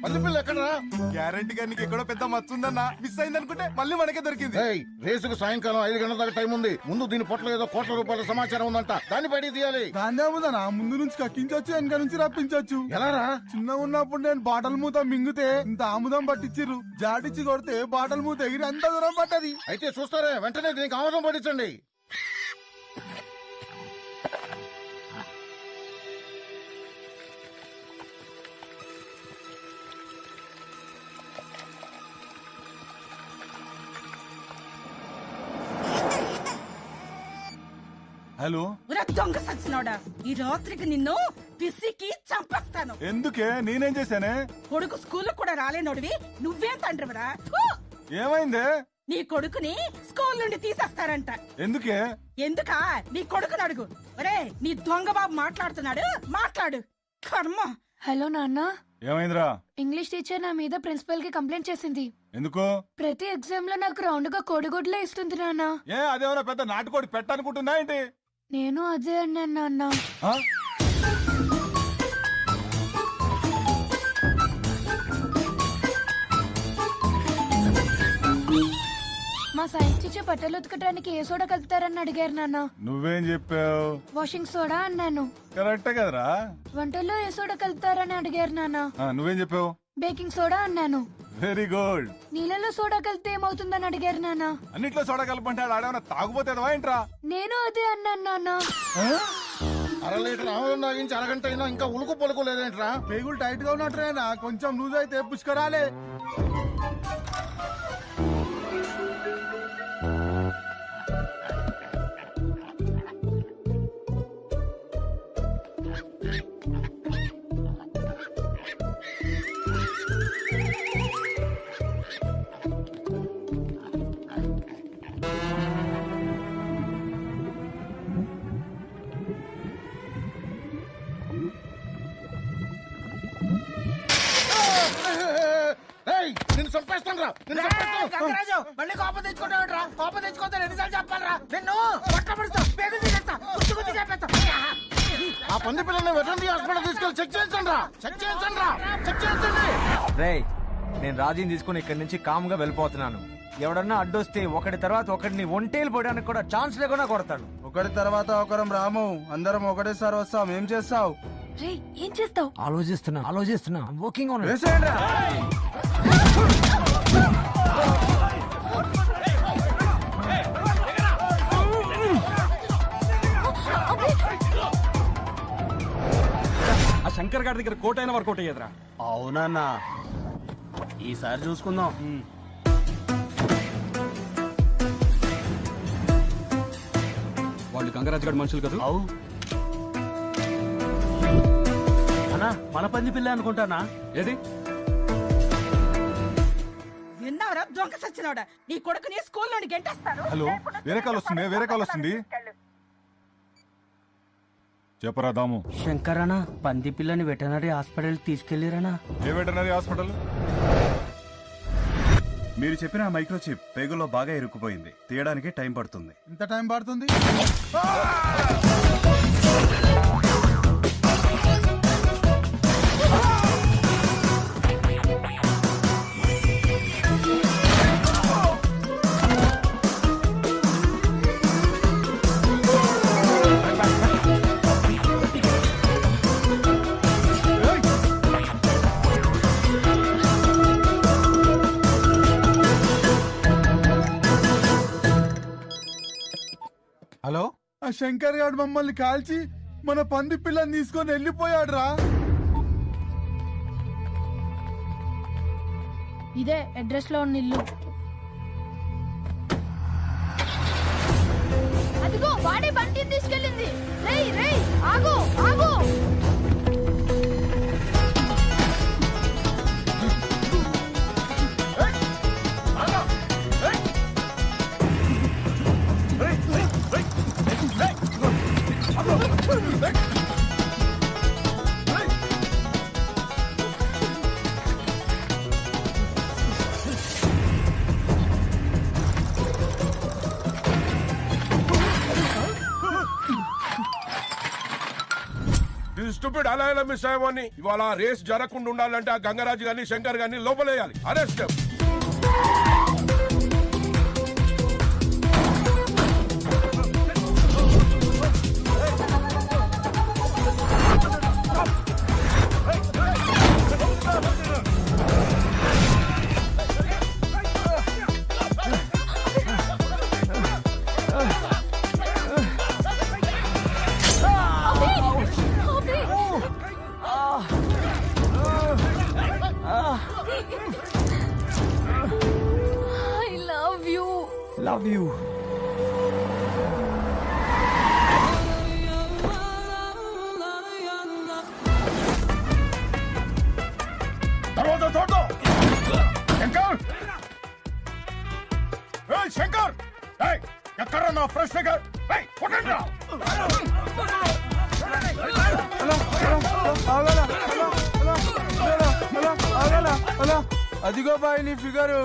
పల్లిపిల్ల ఎక్కడరా? గ్యారంటీగా నీకు ఎక్కడో పెద్ద మచ్చుందన్నా. మిస్ అయింది అనుకుంటే మళ్ళీ మనకే దొరికింది. రేసుకు సాయంకాలం 5 గంటల దాకా టైం ఉంది. ముందు దీని పొట్టలో ఏదో కోట్ల రూపాయల సమాచారం ఉందంట. దాన్ని బయటికి తీయాలి. దాందేముందనా, ముందు నుంచి కక్కించొచ్చు, వెనక నుంచి రప్పించొచ్చు. ఎలారా? చిన్న ఉన్నప్పుడు నేను బాటల్ మూత మింగితే ఇంత ఆముదం పట్టించిర్రు. జాడిచ్చి కొడితే బాటల్ మూత ఎగిరి అంత దూరం పట్టది. అయితే చూస్తారే, వెంటనే దీనికి ఆమోదం పట్టించండి. హలో, దొంగ సచ్చినోడా, ఈ రాత్రికి నిన్ను పిసికి చంపేస్తాను. ఎందుకే? నేనేం చేశానే? కొడుకు స్కూల్ కూడా రాలేనోడివి నువ్వేం తండ్రివరా? ఏమైందే? నీ కొడుకుని స్కూల్ నుండి తీసేస్తారంట. ఎందుకే? ఎందుకా? నీ కొడుకుని అడుగు. ఒరే, నీ దొంగ బాబు మాట్లాడుతున్నాడు, మాట్లాడు. కర్మ. హలో నాన్న. ఏమైందిరా? ఇంగ్లీష్ టీచర్ నా మీద ప్రిన్సిపల్ కి కంప్లైంట్ చేసింది. ఎందుకు? ప్రతి ఎగ్జామ్ లో నాకు రౌండ్ గా కోడిగుడ్లే ఇస్తుంది నాన్న. అదేమన్నా పెద్ద నాటుకోడి పెట్టనుకుంటున్నా ఏంటి? నేను అదే అన్నాను నాన్న. మా సైన్స్ టీచర్ బట్టలు ఉతకడానికి ఏ సోడా కలుపుతారని అడిగారు నాన్న. నువ్వేం చెప్పావు? వాషింగ్ సోడా అన్నాను. కరెక్టే కదరా. వంటల్లో ఏ సోడా కలుపుతారని అడిగారు నాన్న. నువ్వేం చెప్పావు? బేకింగ్ సోడా అన్నాను. Very good. నీళ్ళలో సోడా కలిపితే ఏమవుతుందని అడిగారు నాన్న. అన్నిట్లో సోడా కలపంటాడు. ఆడేమన్నా తాగుపోతాడవా ఏంట్రా? నేను అదే అన్నాను నాన్న. 1/2 లీటర్ ఆమోదం తాగించి అరగంట అయినా ఇంకా ఉలుకు పలుకు లేదేంట్రా? పేగులు టైట్ గా ఉన్నట్రేనా? కొంచెం లూజ్ అయితే పుష్కరాలే. నిన్ను చంపేస్తాను రా. గంగరాజు, మళ్ళీ కోపం తెచ్చుకుంటావుట్రా? కోపం తెచ్చుకుంటే ఎన్నిసార్లు చెప్పాలరా? నిన్ను పట్టపడుస్తా, పేగులు తీసేస్తా, గుర్తు చెప్పేస్తా. ఆ పంది పిల్లల్ని వెటర్నరీ హాస్పిటల్ తీసుకెళ్ళి చెక్ చేయించండి రా. చెక్ చేయించండి. రేయ్, నేను రాజీని తీసుకుని ఇక్కడి నుంచి కామ్ గా వెళ్ళిపోతున్నాను. ఎవడన్నా అడ్డొస్తే ఒకటి తర్వాత ఒకటిని ఒంటేలు పోయడానికి కూడా ఛాన్స్ లేకుండా కొడతాడు. ఒకటి తర్వాత ఒకరం రాము, అందరం ఒకటేసారి వస్తాం. ఏం చేస్తావు? ఏం చేస్తావు? ఆలోచిస్తున్నా. Working on it. ఆ శంకర్ గారి దగ్గర కోట్ అయిన వర్కౌట్ అయ్యేదిరా. అవునన్నా, ఈసారి చూసుకుందాం. వాళ్ళు గంగరాజు గారి మనుషులు కదా? అన్నా, మన పంది పిల్ల అనుకుంటానా? ఏది? విన్నావరా దొంగ సచ్చినోడా? నీ కొడుకుని స్కూల్ నుండి గెంటేస్తాను. హలో, వేరే కాల్ వస్తుంది. చెప్పరా దాము. శంకర్ అన్న, పంది పిల్లని వెటనరీ హాస్పిటల్ తీసుకెళ్లిరనా? ఏ వెటనరీ హాస్పిటల్? మీరు చెప్పిన మైక్రోచిప్ పేగులో బాగా ఇరుక్కుపోయింది. తీయడానికి టైం పడుతుంది. ఇంత టైం పడుతుంది? హలో, ఆ శంకర్ గారు మమ్మల్ని కాల్చి మన పంది పిల్లని తీసుకొని వెళ్ళిపోయాడు రా. ఇదే అడ్రస్ లో ఉన్న ఇల్లు. అదిగో వాడే బండిని తీసుకెళ్ళింది. రేయ్ రేయ్ ఆగు ఆగు. స్టూపిడ్ అలా ఎలా మిస్ అయ్యామని. ఇవాళ రేస్ జరగకుండా ఉండాలంటే ఆ గంగరాజు గాని శంకర్ గాని లోపలేయాలి. అరెస్ట్. Love you. దర్వాజా తోడు. శంకర్, ఏయ్ శంకర్, ఏయ్ ఎక్కడ నా ఫ్రెష్ ఫిగర్? ఏయ్ కొట్టండి. అదిగో బాయ్ నీ ఫిగరు.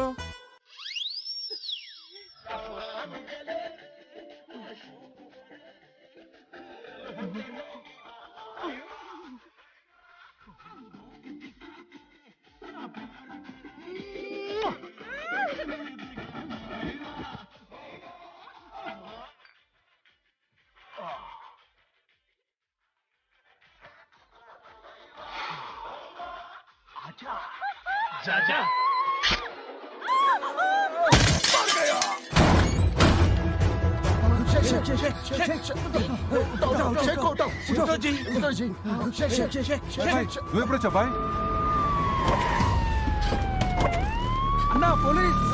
जा నువ్వు ఎప్పుడు వచ్చా బాయ్? అన్నా పోలీస్.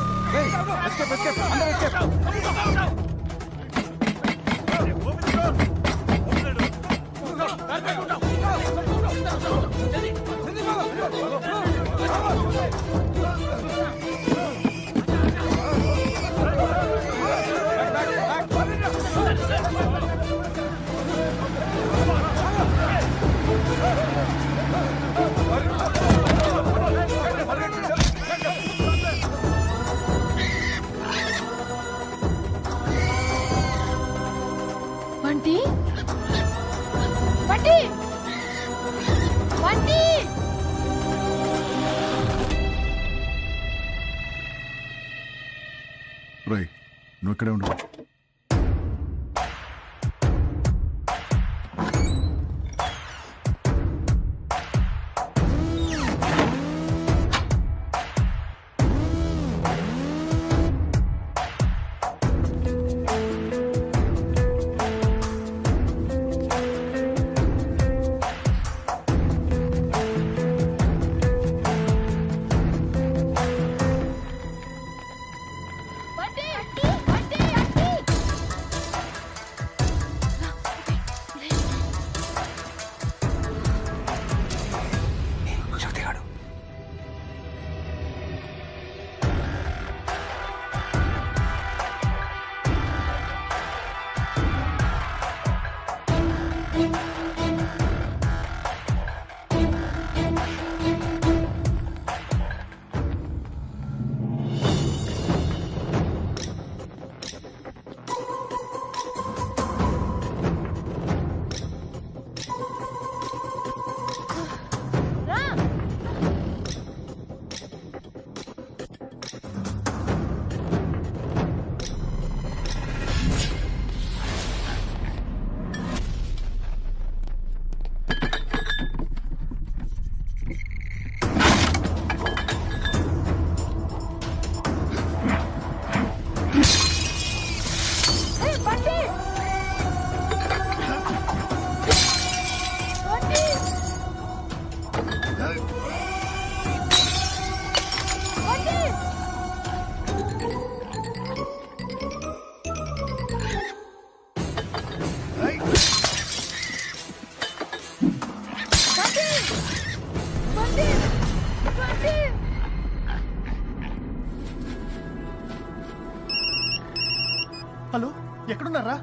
బంటి బంటి బంటి. రై నువ్వు ఇక్కడే ఉండు. బంటి బంటి బంటి హలో ఎక్కడున్నారా?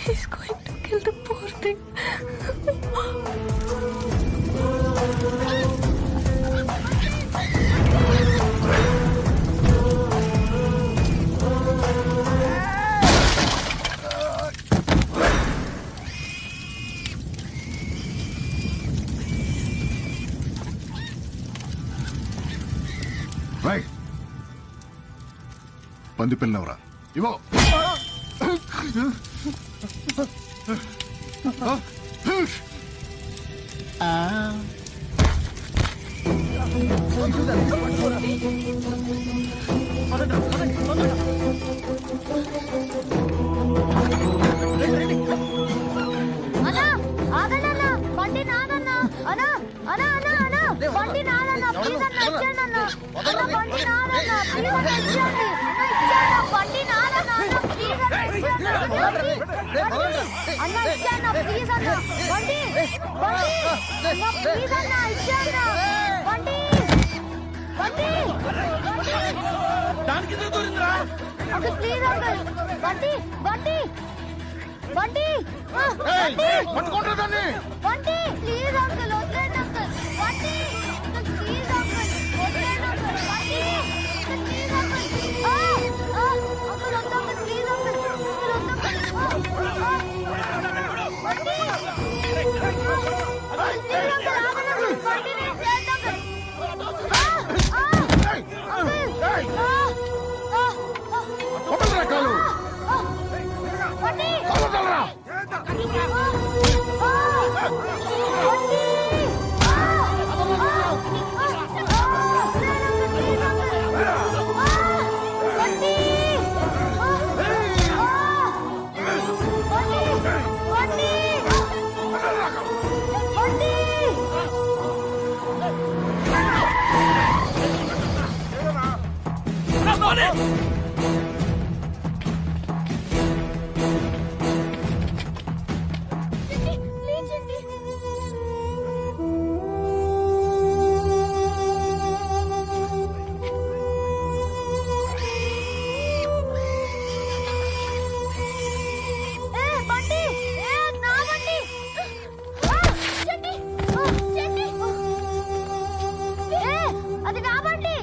He's going to kill the poor thing. Right పంది పిల్లవరా ఇవో అన్నా ఆగన్నా బండి నాదన్నా అన్నా అన్నా అన్నా అన్నా బండి నాదన్నా ప్లీజ్ అన్నా ఇచ్చేయండి అన్నా అన్నా బండి నాదన్నా ప్లీజ్ అన్నా ఇచ్చేయండి అన్నా ఇచ్చేయండి బండి నాదన్నా అన్నా ప్లీజ్ అన్నా ఇచ్చేయండి అన్నా ఇచ్చేయండి ప్లీజ్ అన్నా బండి బండి అన్నా ప్లీజ్ అన్నా ఇచ్చేయండి బండి బండి దానికి ఎందుకు దూరిందిరా? అది ప్లీజ్ అంకుల్ బండి బండి బండి పట్టుకుంటా దాన్ని. బండి ప్లీజ్ అంకుల్ వద్దండి అంకుల్ బండి ప్లీజ్ అంకుల్ వద్దండి అంకుల్ బండి ప్లీజ్ అంకుల్ అంకుల్ వద్దు అంకుల్ ప్లీజ్ అంకుల్ బండి బండి నేను చేద్దాం అది నా బండి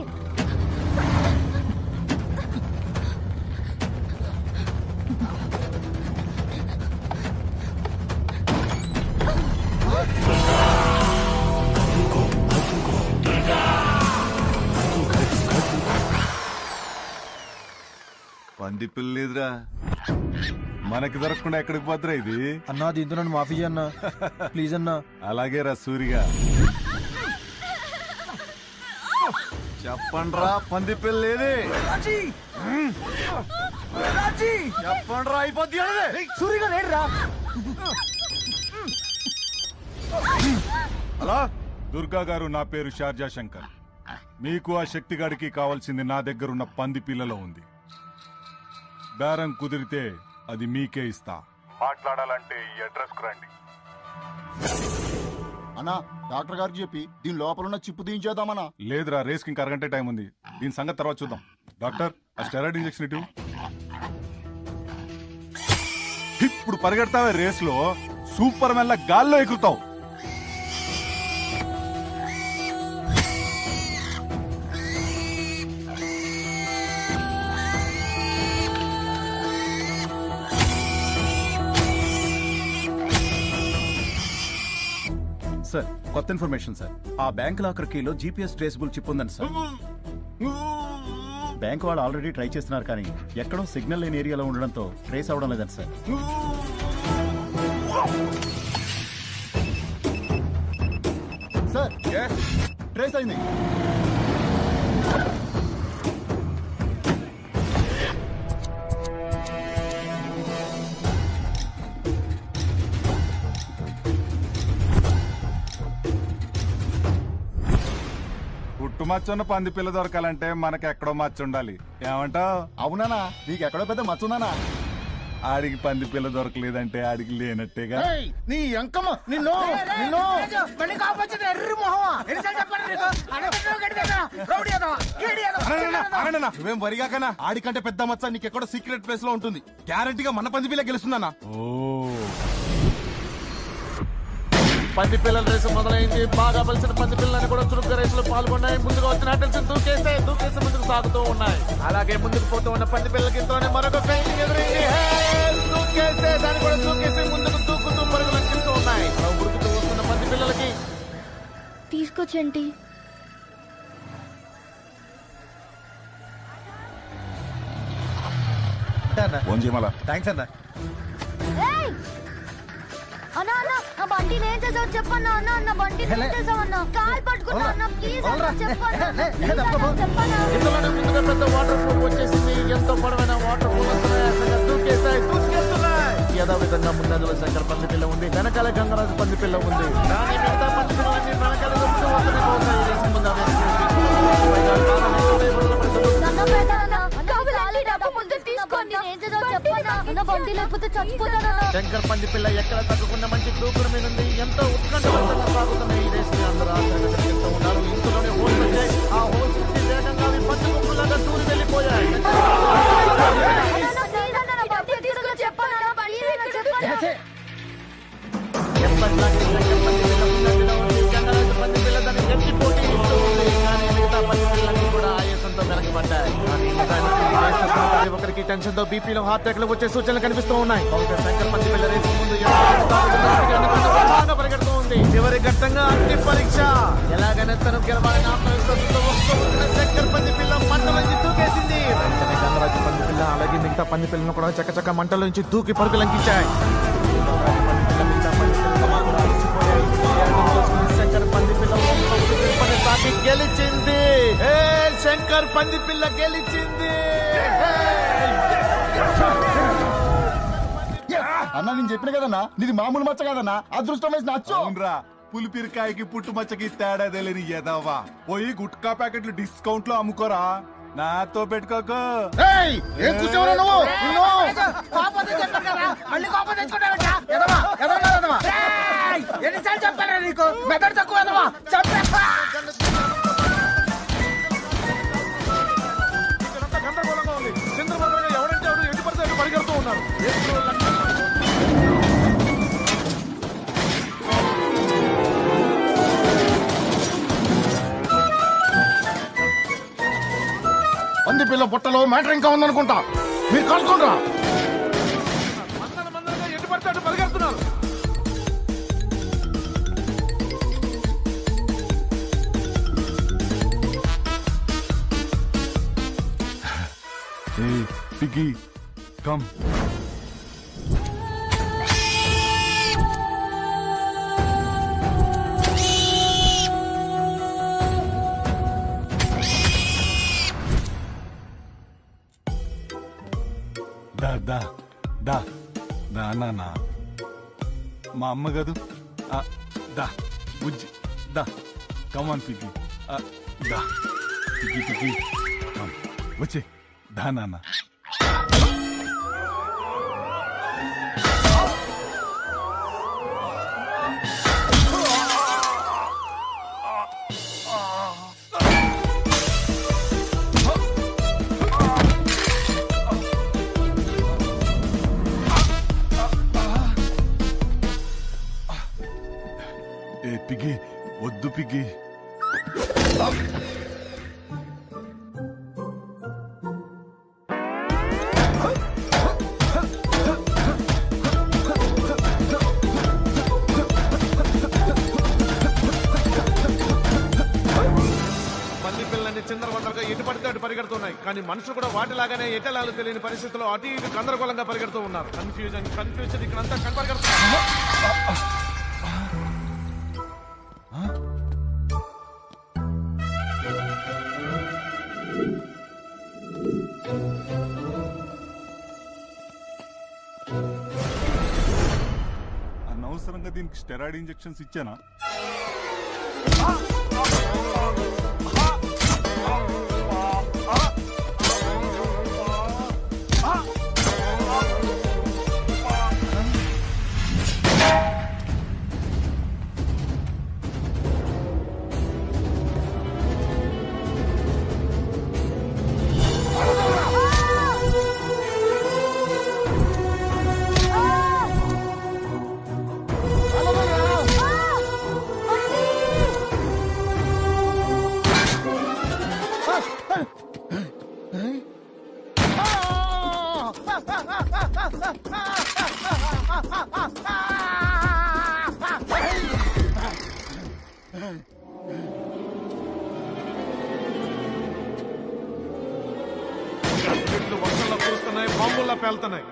పంది పిల్ల లేదురా, మనకి దొరకకుండా ఎక్కడికి పోతురా ఇది? అన్నా దీంతో నన్ను మాఫీ అన్నా ప్లీజ్ అన్నా. అలాగే రా సూరిగా. చెప్పండ్రా పంది పిల్ల లేదే? చెప్పండ్రా అయిపోద్ది. సూరిగా లేడురా. హలో దుర్గా గారు, నా పేరు షార్జా శంకర్. మీకు ఆ శక్తిగాడికి కావాల్సింది నా దగ్గర ఉన్న పంది పిల్లలో ఉంది. బేరం కుదిరితే అది మీకే ఇస్తా. మాట్లాడాలంటే ఈ అడ్రస్ కు రండి. అన్నా డాక్టర్ గారికి చెప్పి దీని లోపల ఉన్న చిప్పు తీయించేద్దామన్నా. లేదురా, రేస్ కి ఇంకా అరగంట టైం ఉంది. దీని సంగతి తర్వాత చూద్దాం. డాక్టర్, ఆ స్టెరాయిడ్ ఇంజెక్షన్ ఇటు. ఇప్పుడు పరిగెడతావే రేస్ లో, సూపర్ మెల్ల గాల్లో ఎగురుతావు. సార్ కొత్త ఇన్ఫర్మేషన్ సార్. ఆ బ్యాంక్ లాకర్ కీలో జీపీఎస్ ట్రేసబుల్ చిప్ ఉందండి సార్. బ్యాంక్ వాళ్ళు ఆల్రెడీ ట్రై చేస్తున్నారు కానీ ఎక్కడో సిగ్నల్ లేని ఏరియాలో ఉండడంతో ట్రేస్ అవడం లేదండి సార్. సార్ ట్రేస్ అయింది. మచ్చ ఉన్న పంది పిల్ల దొరకాలంటే మనకి ఎక్కడో మచ్చ ఉండాలి. ఏమంటావు? అవునానా, నీకు ఎక్కడో పెద్ద మచ్చున్నానా? ఆడికి పంది పిల్ల దొరకలేదంటే ఆడికి లేనట్టేగా. నీ ఎంకమ్మ నిన్ను నిన్ను నువ్వేం వరిగాకనా, ఆడికంటే పెద్ద మచ్చ నీకెక్కడో సీక్రెట్ ప్లేస్ లో ఉంటుంది. గ్యారంటీగా మన పంది పిల్ల గెలుస్తుందన్నా. పంది పిల్లల రేసు మొదలైంది. బాగా బలిసిన పంది పిల్లలని కూడా చురుగ్గా రేసులో పాల్గొన్నాయి. ముందుగా వచ్చిన అటెన్షన్ దూకేసి ముందుకు సాగుతూ ఉన్నాయి. అలాగే ముందుకు పోతూ ఉన్న పంది పిల్లలకి ఇంతలోనే మరొక ఫెయిలింగ్ ఎదురైంది. దూకేసే దాన్ని కూడా దూకేసి ముందుకు దూకుతూ పరుగులు అందిస్తూ ఉన్నాయి. అలా ఉరుకుతూ వస్తున్న పంది పిల్లలకి తీసుకొచ్చండి. ఫోన్ చేయమలా. థ్యాంక్స్ అన్నా. అన్నా అన్న నా బండి నేను చేసావు చెప్పన్నా. అన్న అన్న బండి నేను చేసావు అన్న. కాల్ పట్టుకున్నా అన్న, ప్లీజ్ అన్న చెప్పన్నా. ఇంతలోనే ముందుగా పెద్ద వాటర్ ప్రూఫ్ వచ్చేసింది. ఎంతో పొడవైన వాటర్ ప్రూఫ్ దూకేసాయి, దూకేస్తున్నాయి. ఏదో విధంగా ముందంజలో శంకర్ పంది పిల్ల ఉంది, వెనకాల గంగరాజు పంది పిల్ల ఉంది. కానీ మిగతా పంది పిల్లలన్నీ వెనకాల దొరుకుతూ వస్తూనే పోతాయి. రేసు ముందు శంకర్ పంది పిల్ల ఎక్కడ తగ్గకుండా మంచి దూకుడు మీద ఉంది. ఎంతో ఉత్కంఠభరితంగా సాగుతున్నాయి ఈ రేసు. అందరూ ఆశ్చర్యపోతూ ఉన్నారు. ఇంతలోనే హోల్స్ వచ్చాయి. ఆ హోల్స్ నుంచి వేగంగా అవి పంది గుంపులాగా దూరి వెళ్ళిపోయాయి. ఎప్పటిలాగే శంకర్ పంది పిల్ల ముందంజలో ఉంది. గంగరాజు పంది పిల్ల దాన్ని గట్టి పోటీ ఇస్తూ ఉంది. కానీ మిగతా పంది పిల్లలన్నీ కూడా ఆయాసంతో వెనకబడ్డాయి. కానీ నిజానికి ఒకరికి టెన్షన్ తో బీపీలో హార్ట్ అటాక్ వచ్చే సూచనలు కనిపిస్తూ ఉన్నాయి. శంకర్ పంది పిల్ల రేసు ముందు పరిగెడుతూ ఉంది. చివరి ఘట్టంగా అగ్ని పరీక్ష. ఎలాగైనా తను గెలవాలని ఆత్మవిశ్వాసంతో వస్తూ ఉన్న శంకర్ పంది పిల్ల మంటలోంచి దూకేసింది. వెంటనే గంగరాజు పంది పిల్ల అలాగే మిగతా పంది పిల్లను కూడా చక్కచక్క మంటలోంచి దూకి పరుగు లంకించాయి. శంకర్ పంది పిల్ల సాగి గెలిచింది. శంకర్ పంది పిల్ల గెలిచింది. అన్నా నేను చెప్పిన కదన్నా, నీది మామూలు మచ్చ కదన్నా, అదృష్టం వేసి నచ్చు. అవునరా, పులిపిరికాయకి పుట్టు మచ్చకి తేడా తెలియని ఎదవా. పోయి గుట్కా ప్యాకెట్లు డిస్కౌంట్ లో అమ్ముకోరా, నాతో పెట్టుకోకు. ఎన్నిసార్లు చెప్పారా నీకు? మెదడు తక్కువ గందరగోళంగా ఉంది. చంద్రబాబు ఎవరంటే ఎవరు ఎటు పడితే అటు పరిగెడుతూ ఉన్నారు. పంది పిల్ల పొట్టలో మ్యాటర్ ఇంకా ఉందనుకుంటా. మీరు కలుసుకోండి. ఎటు పడితే అటు పరిగెడుతున్నారు. Hey, Piggy, come. దా నాన్న, మా అమ్మ కదూ. దా బుజ్జి, దా కమాన్ పిగ్గి, దా పిగ్గి పిగ్గి కమ్ వచ్చే, దా నాన్న. పిగ్గి వద్దు పిగ్గి. చిందరవందరగా ఎటు పడితే అటు పరిగెడుతున్నాయి. కానీ మనుషులు కూడా వాటిలాగానే ఎటలాలు తెలియని పరిస్థితుల్లో అటు ఇటు గందరగోళంగా పరిగెడుతూ ఉన్నారు. కన్ఫ్యూజన్ ఇక్కడంతా పరిగెడుతున్నారు. అనవసరంగా దీనికి స్టెరాయిడ్ ఇంజెక్షన్స్ ఇచ్చానా? పేలుతున్నాయి, బాంబుల్లా పేలుతున్నాయి.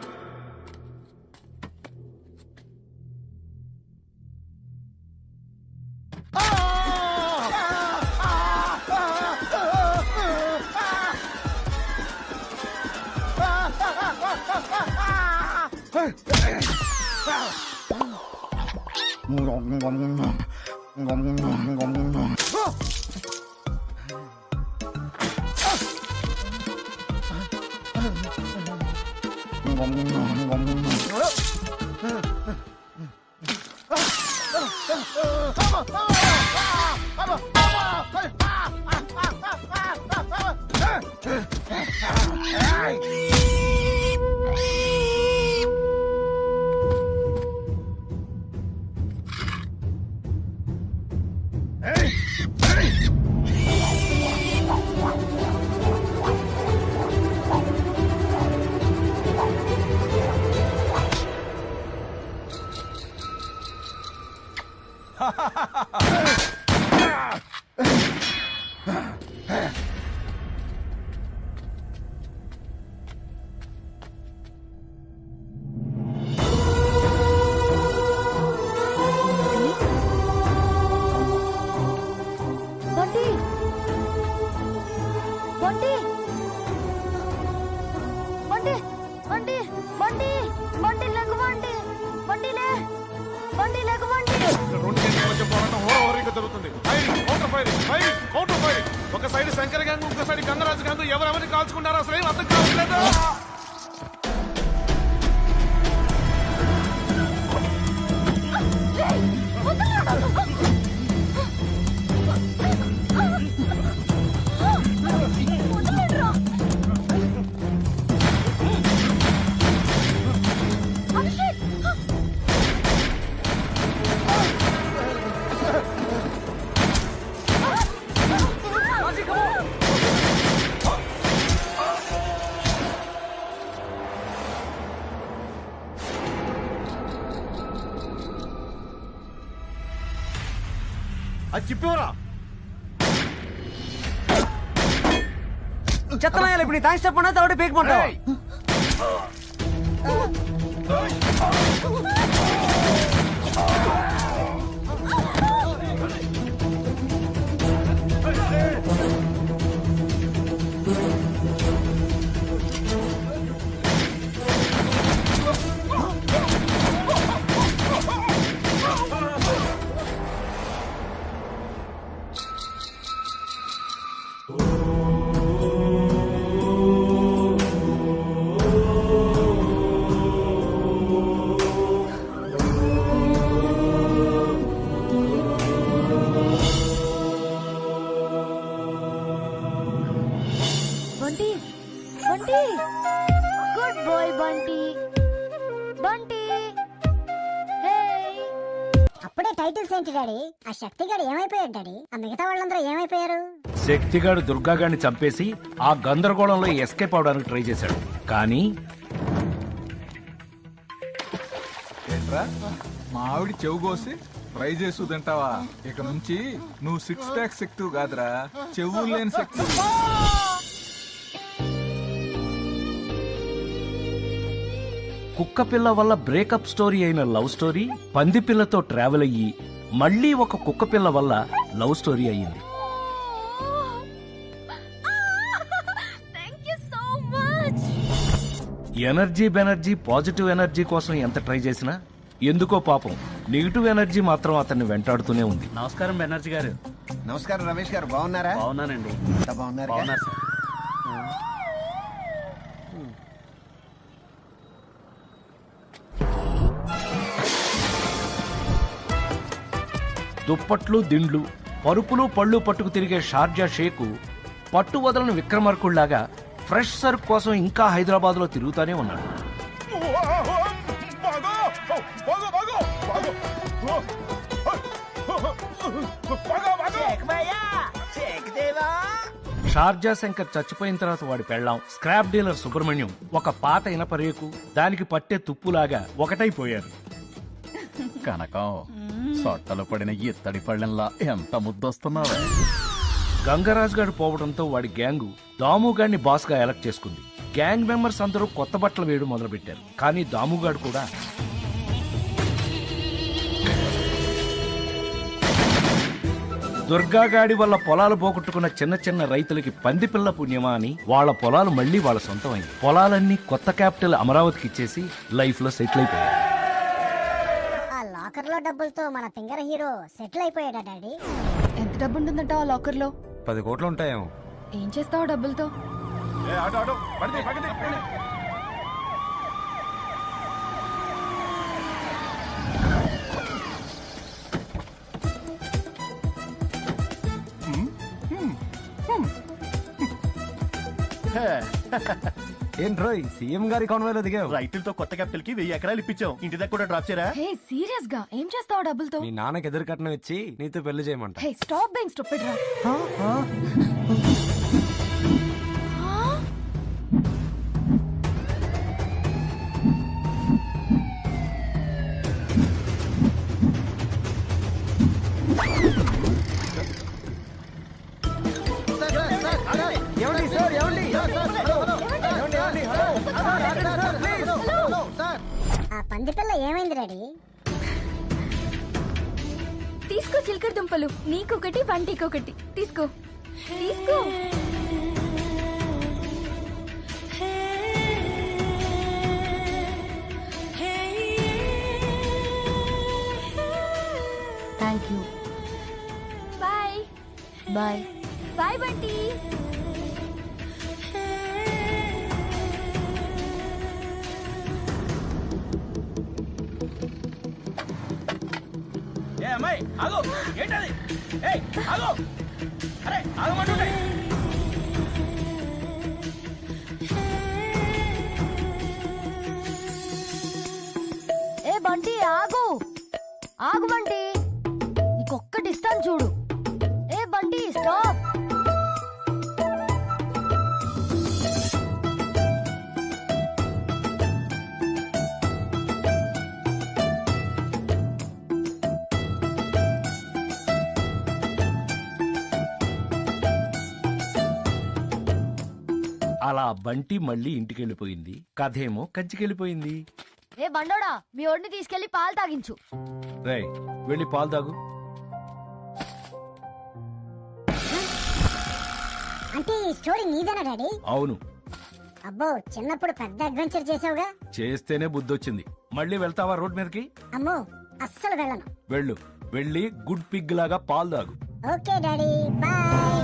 ఒక సైడ్ శంకర్ గ్యాంగ్, ఇంకో సైడ్ గంగరాజు గ్యాంగ్. ఎవరెవరిని కాల్చుకుంటారో అసలు ఏం అర్థం కావట్లేదు. అది చెప్పేవరా చెత్తనాయాలి. ఇప్పుడు నీ థ్యాంక్స్ చెప్పండి, తోటి పేకమంటావు. Bunty Bunty good boy Bunty Bunty. అప్పుడే టైటిల్స్ ఏంటి డాడీ? ఆ శక్తిగాడు ఏమైపోయాడు డాడీ? ఆ మిగతా వాళ్ళందరూ ఏమైపోయారు? శక్తిగాడు దుర్గాగాడిని చంపేసి ఆ గందరగోళంలో ఎస్కేప్ అవడానికి ట్రై చేశాడు. కానీ ఏంట్రా మా ఆవిడ చెవు కోసి ట్రై చేసు తింటావా? ఇక నుంచి నువ్వు 6 ప్యాక్ శక్తి కాదురా, చెవులు లేని శక్తి. కుక్క పిల్ల వల్ల బ్రేకప్ స్టోరీ అయిన లవ్ స్టోరీ పంది పిల్లతో ట్రావెల్ అయ్యి మళ్ళీ ఒక కుక్క పిల్ల వల్ల లవ్ స్టోరీ అయ్యింది. ఎనర్జీ బెనర్జీ పాజిటివ్ ఎనర్జీ కోసం ఎంత ట్రై చేసినా ఎందుకో పాపం నెగిటివ్ ఎనర్జీ మాత్రం అతన్ని వెంటాడుతూనే ఉంది. నమస్కారం బెనర్జీ గారు. నమస్కారం రమేష్ గారు, బాగున్నారా? బాగున్నానండి. బాగున్నారు బాగున్నారు సార్. దుప్పట్లు దిండ్లు పరుపులు పళ్ళు పట్టుకు తిరిగే షార్జా షేకు పట్టు వదలని విక్రమార్కుళ్లాగా ఫ్రెష్ సరుకు కోసం ఇంకా హైదరాబాద్ లో తిరుగుతానే ఉన్నాడు. షార్జా శంకర్ చచ్చిపోయిన తర్వాత వాడి పెళ్ళాం స్క్రాప్ డీలర్ సుబ్రహ్మణ్యం ఒక పాత ఇనపరేకు దానికి పట్టే తుప్పులాగా ఒకటైపోయారు. కనకం సొట్టలు పడిన ఇత్తడి పళ్ళెంలా ఎంత ముద్దొస్తున్నావా? గంగరాజు గారు పోవడంతో వాడి గ్యాంగు దాముగాడిని బాస్ గా ఎలక్ట్ చేసుకుంది. గ్యాంగ్ మెంబర్స్ అందరూ కొత్త బట్టలు వేయడం మొదలు పెట్టారు. కానీ దాముగాడు కూడా దుర్గాగాడి వల్ల పొలాలు పోగొట్టుకున్న చిన్న చిన్న రైతులకి పందిపిల్ల పుణ్యమా అని వాళ్ళ పొలాలు మళ్లీ వాళ్ళ సొంతమైంది. పొలాలన్నీ కొత్త క్యాపిటల్ అమరావతికి ఇచ్చేసి లైఫ్ లో సెటిల్ అయిపోయారు. ఆ లాకర్ లో డబ్బులతో మన ఫింగర్ హీరో సెటిల్ అయిపోయాడా డాడీ? ఎంత డబ్బు ఉంటుందంట ఆ లాకర్ లో? 10 కోట్లు ఉంటాయేమో. ఏం చేస్తావు డబ్బులతో? ఏంట్రోయ్ సీఎం గారి కాన్వాయ్లో దిగావు? రైతులతో కొత్త క్యాపిటల్ కి 1000 ఎకరాలు ఇప్పించాం. ఇంటి దగ్గర కూడా డ్రాప్ చేయరా? హే సీరియస్ గా ఏం చేస్తావు డబ్బులతో? మీ నాన్నకి ఎదురు కట్నం ఇచ్చి నీతో పెళ్లి చేయమంట. హే స్టాప్ బీయింగ్ స్టూపిడ్ రా. ఆ పందిపిల్ల ఏమైంది డాడీ? తీసుకో చిలకడ దుంపలు, నీకొకటి వంటికొకటి. తీసుకో తీసుకో. Thank you. Bye bye bye Bunty. ఏ అమ్మాయి ఆగు, ఏంటది? ఏయ్ ఆగు, అరే ఆగమంటుంటే. ఏ బంటి ఆగు, ఆగు బంటి, నీకొక్కటి ఇస్తాను చూడు. ఏ బంటి స్టాప్. అలా బంటి మళ్ళీ ఇంటికెళ్ళిపోయింది. కథేమో కంచికెళ్ళిపోయింది. ఏ బండోడా, మీ ఓడిని తీసుకెళ్లి పాలు తాగించు. రేయ్ వెళ్ళి పాలు తాగు. అంటే ఈ స్టోరీ నీదేనా డాడీ? అవును. అబ్బో చిన్నప్పుడు పెద్ద అడ్వెంచర్ చేసావుగా. చేస్తేనే బుద్ధొచ్చింది. మళ్ళీ వెళ్తావా రోడ్ మీదకి? అమ్మో అస్సలు వెళ్ళను. వెళ్ళు, వెళ్ళి గుడ్ పిగ్ లాగా పాలు తాగు. Okay daddy bye.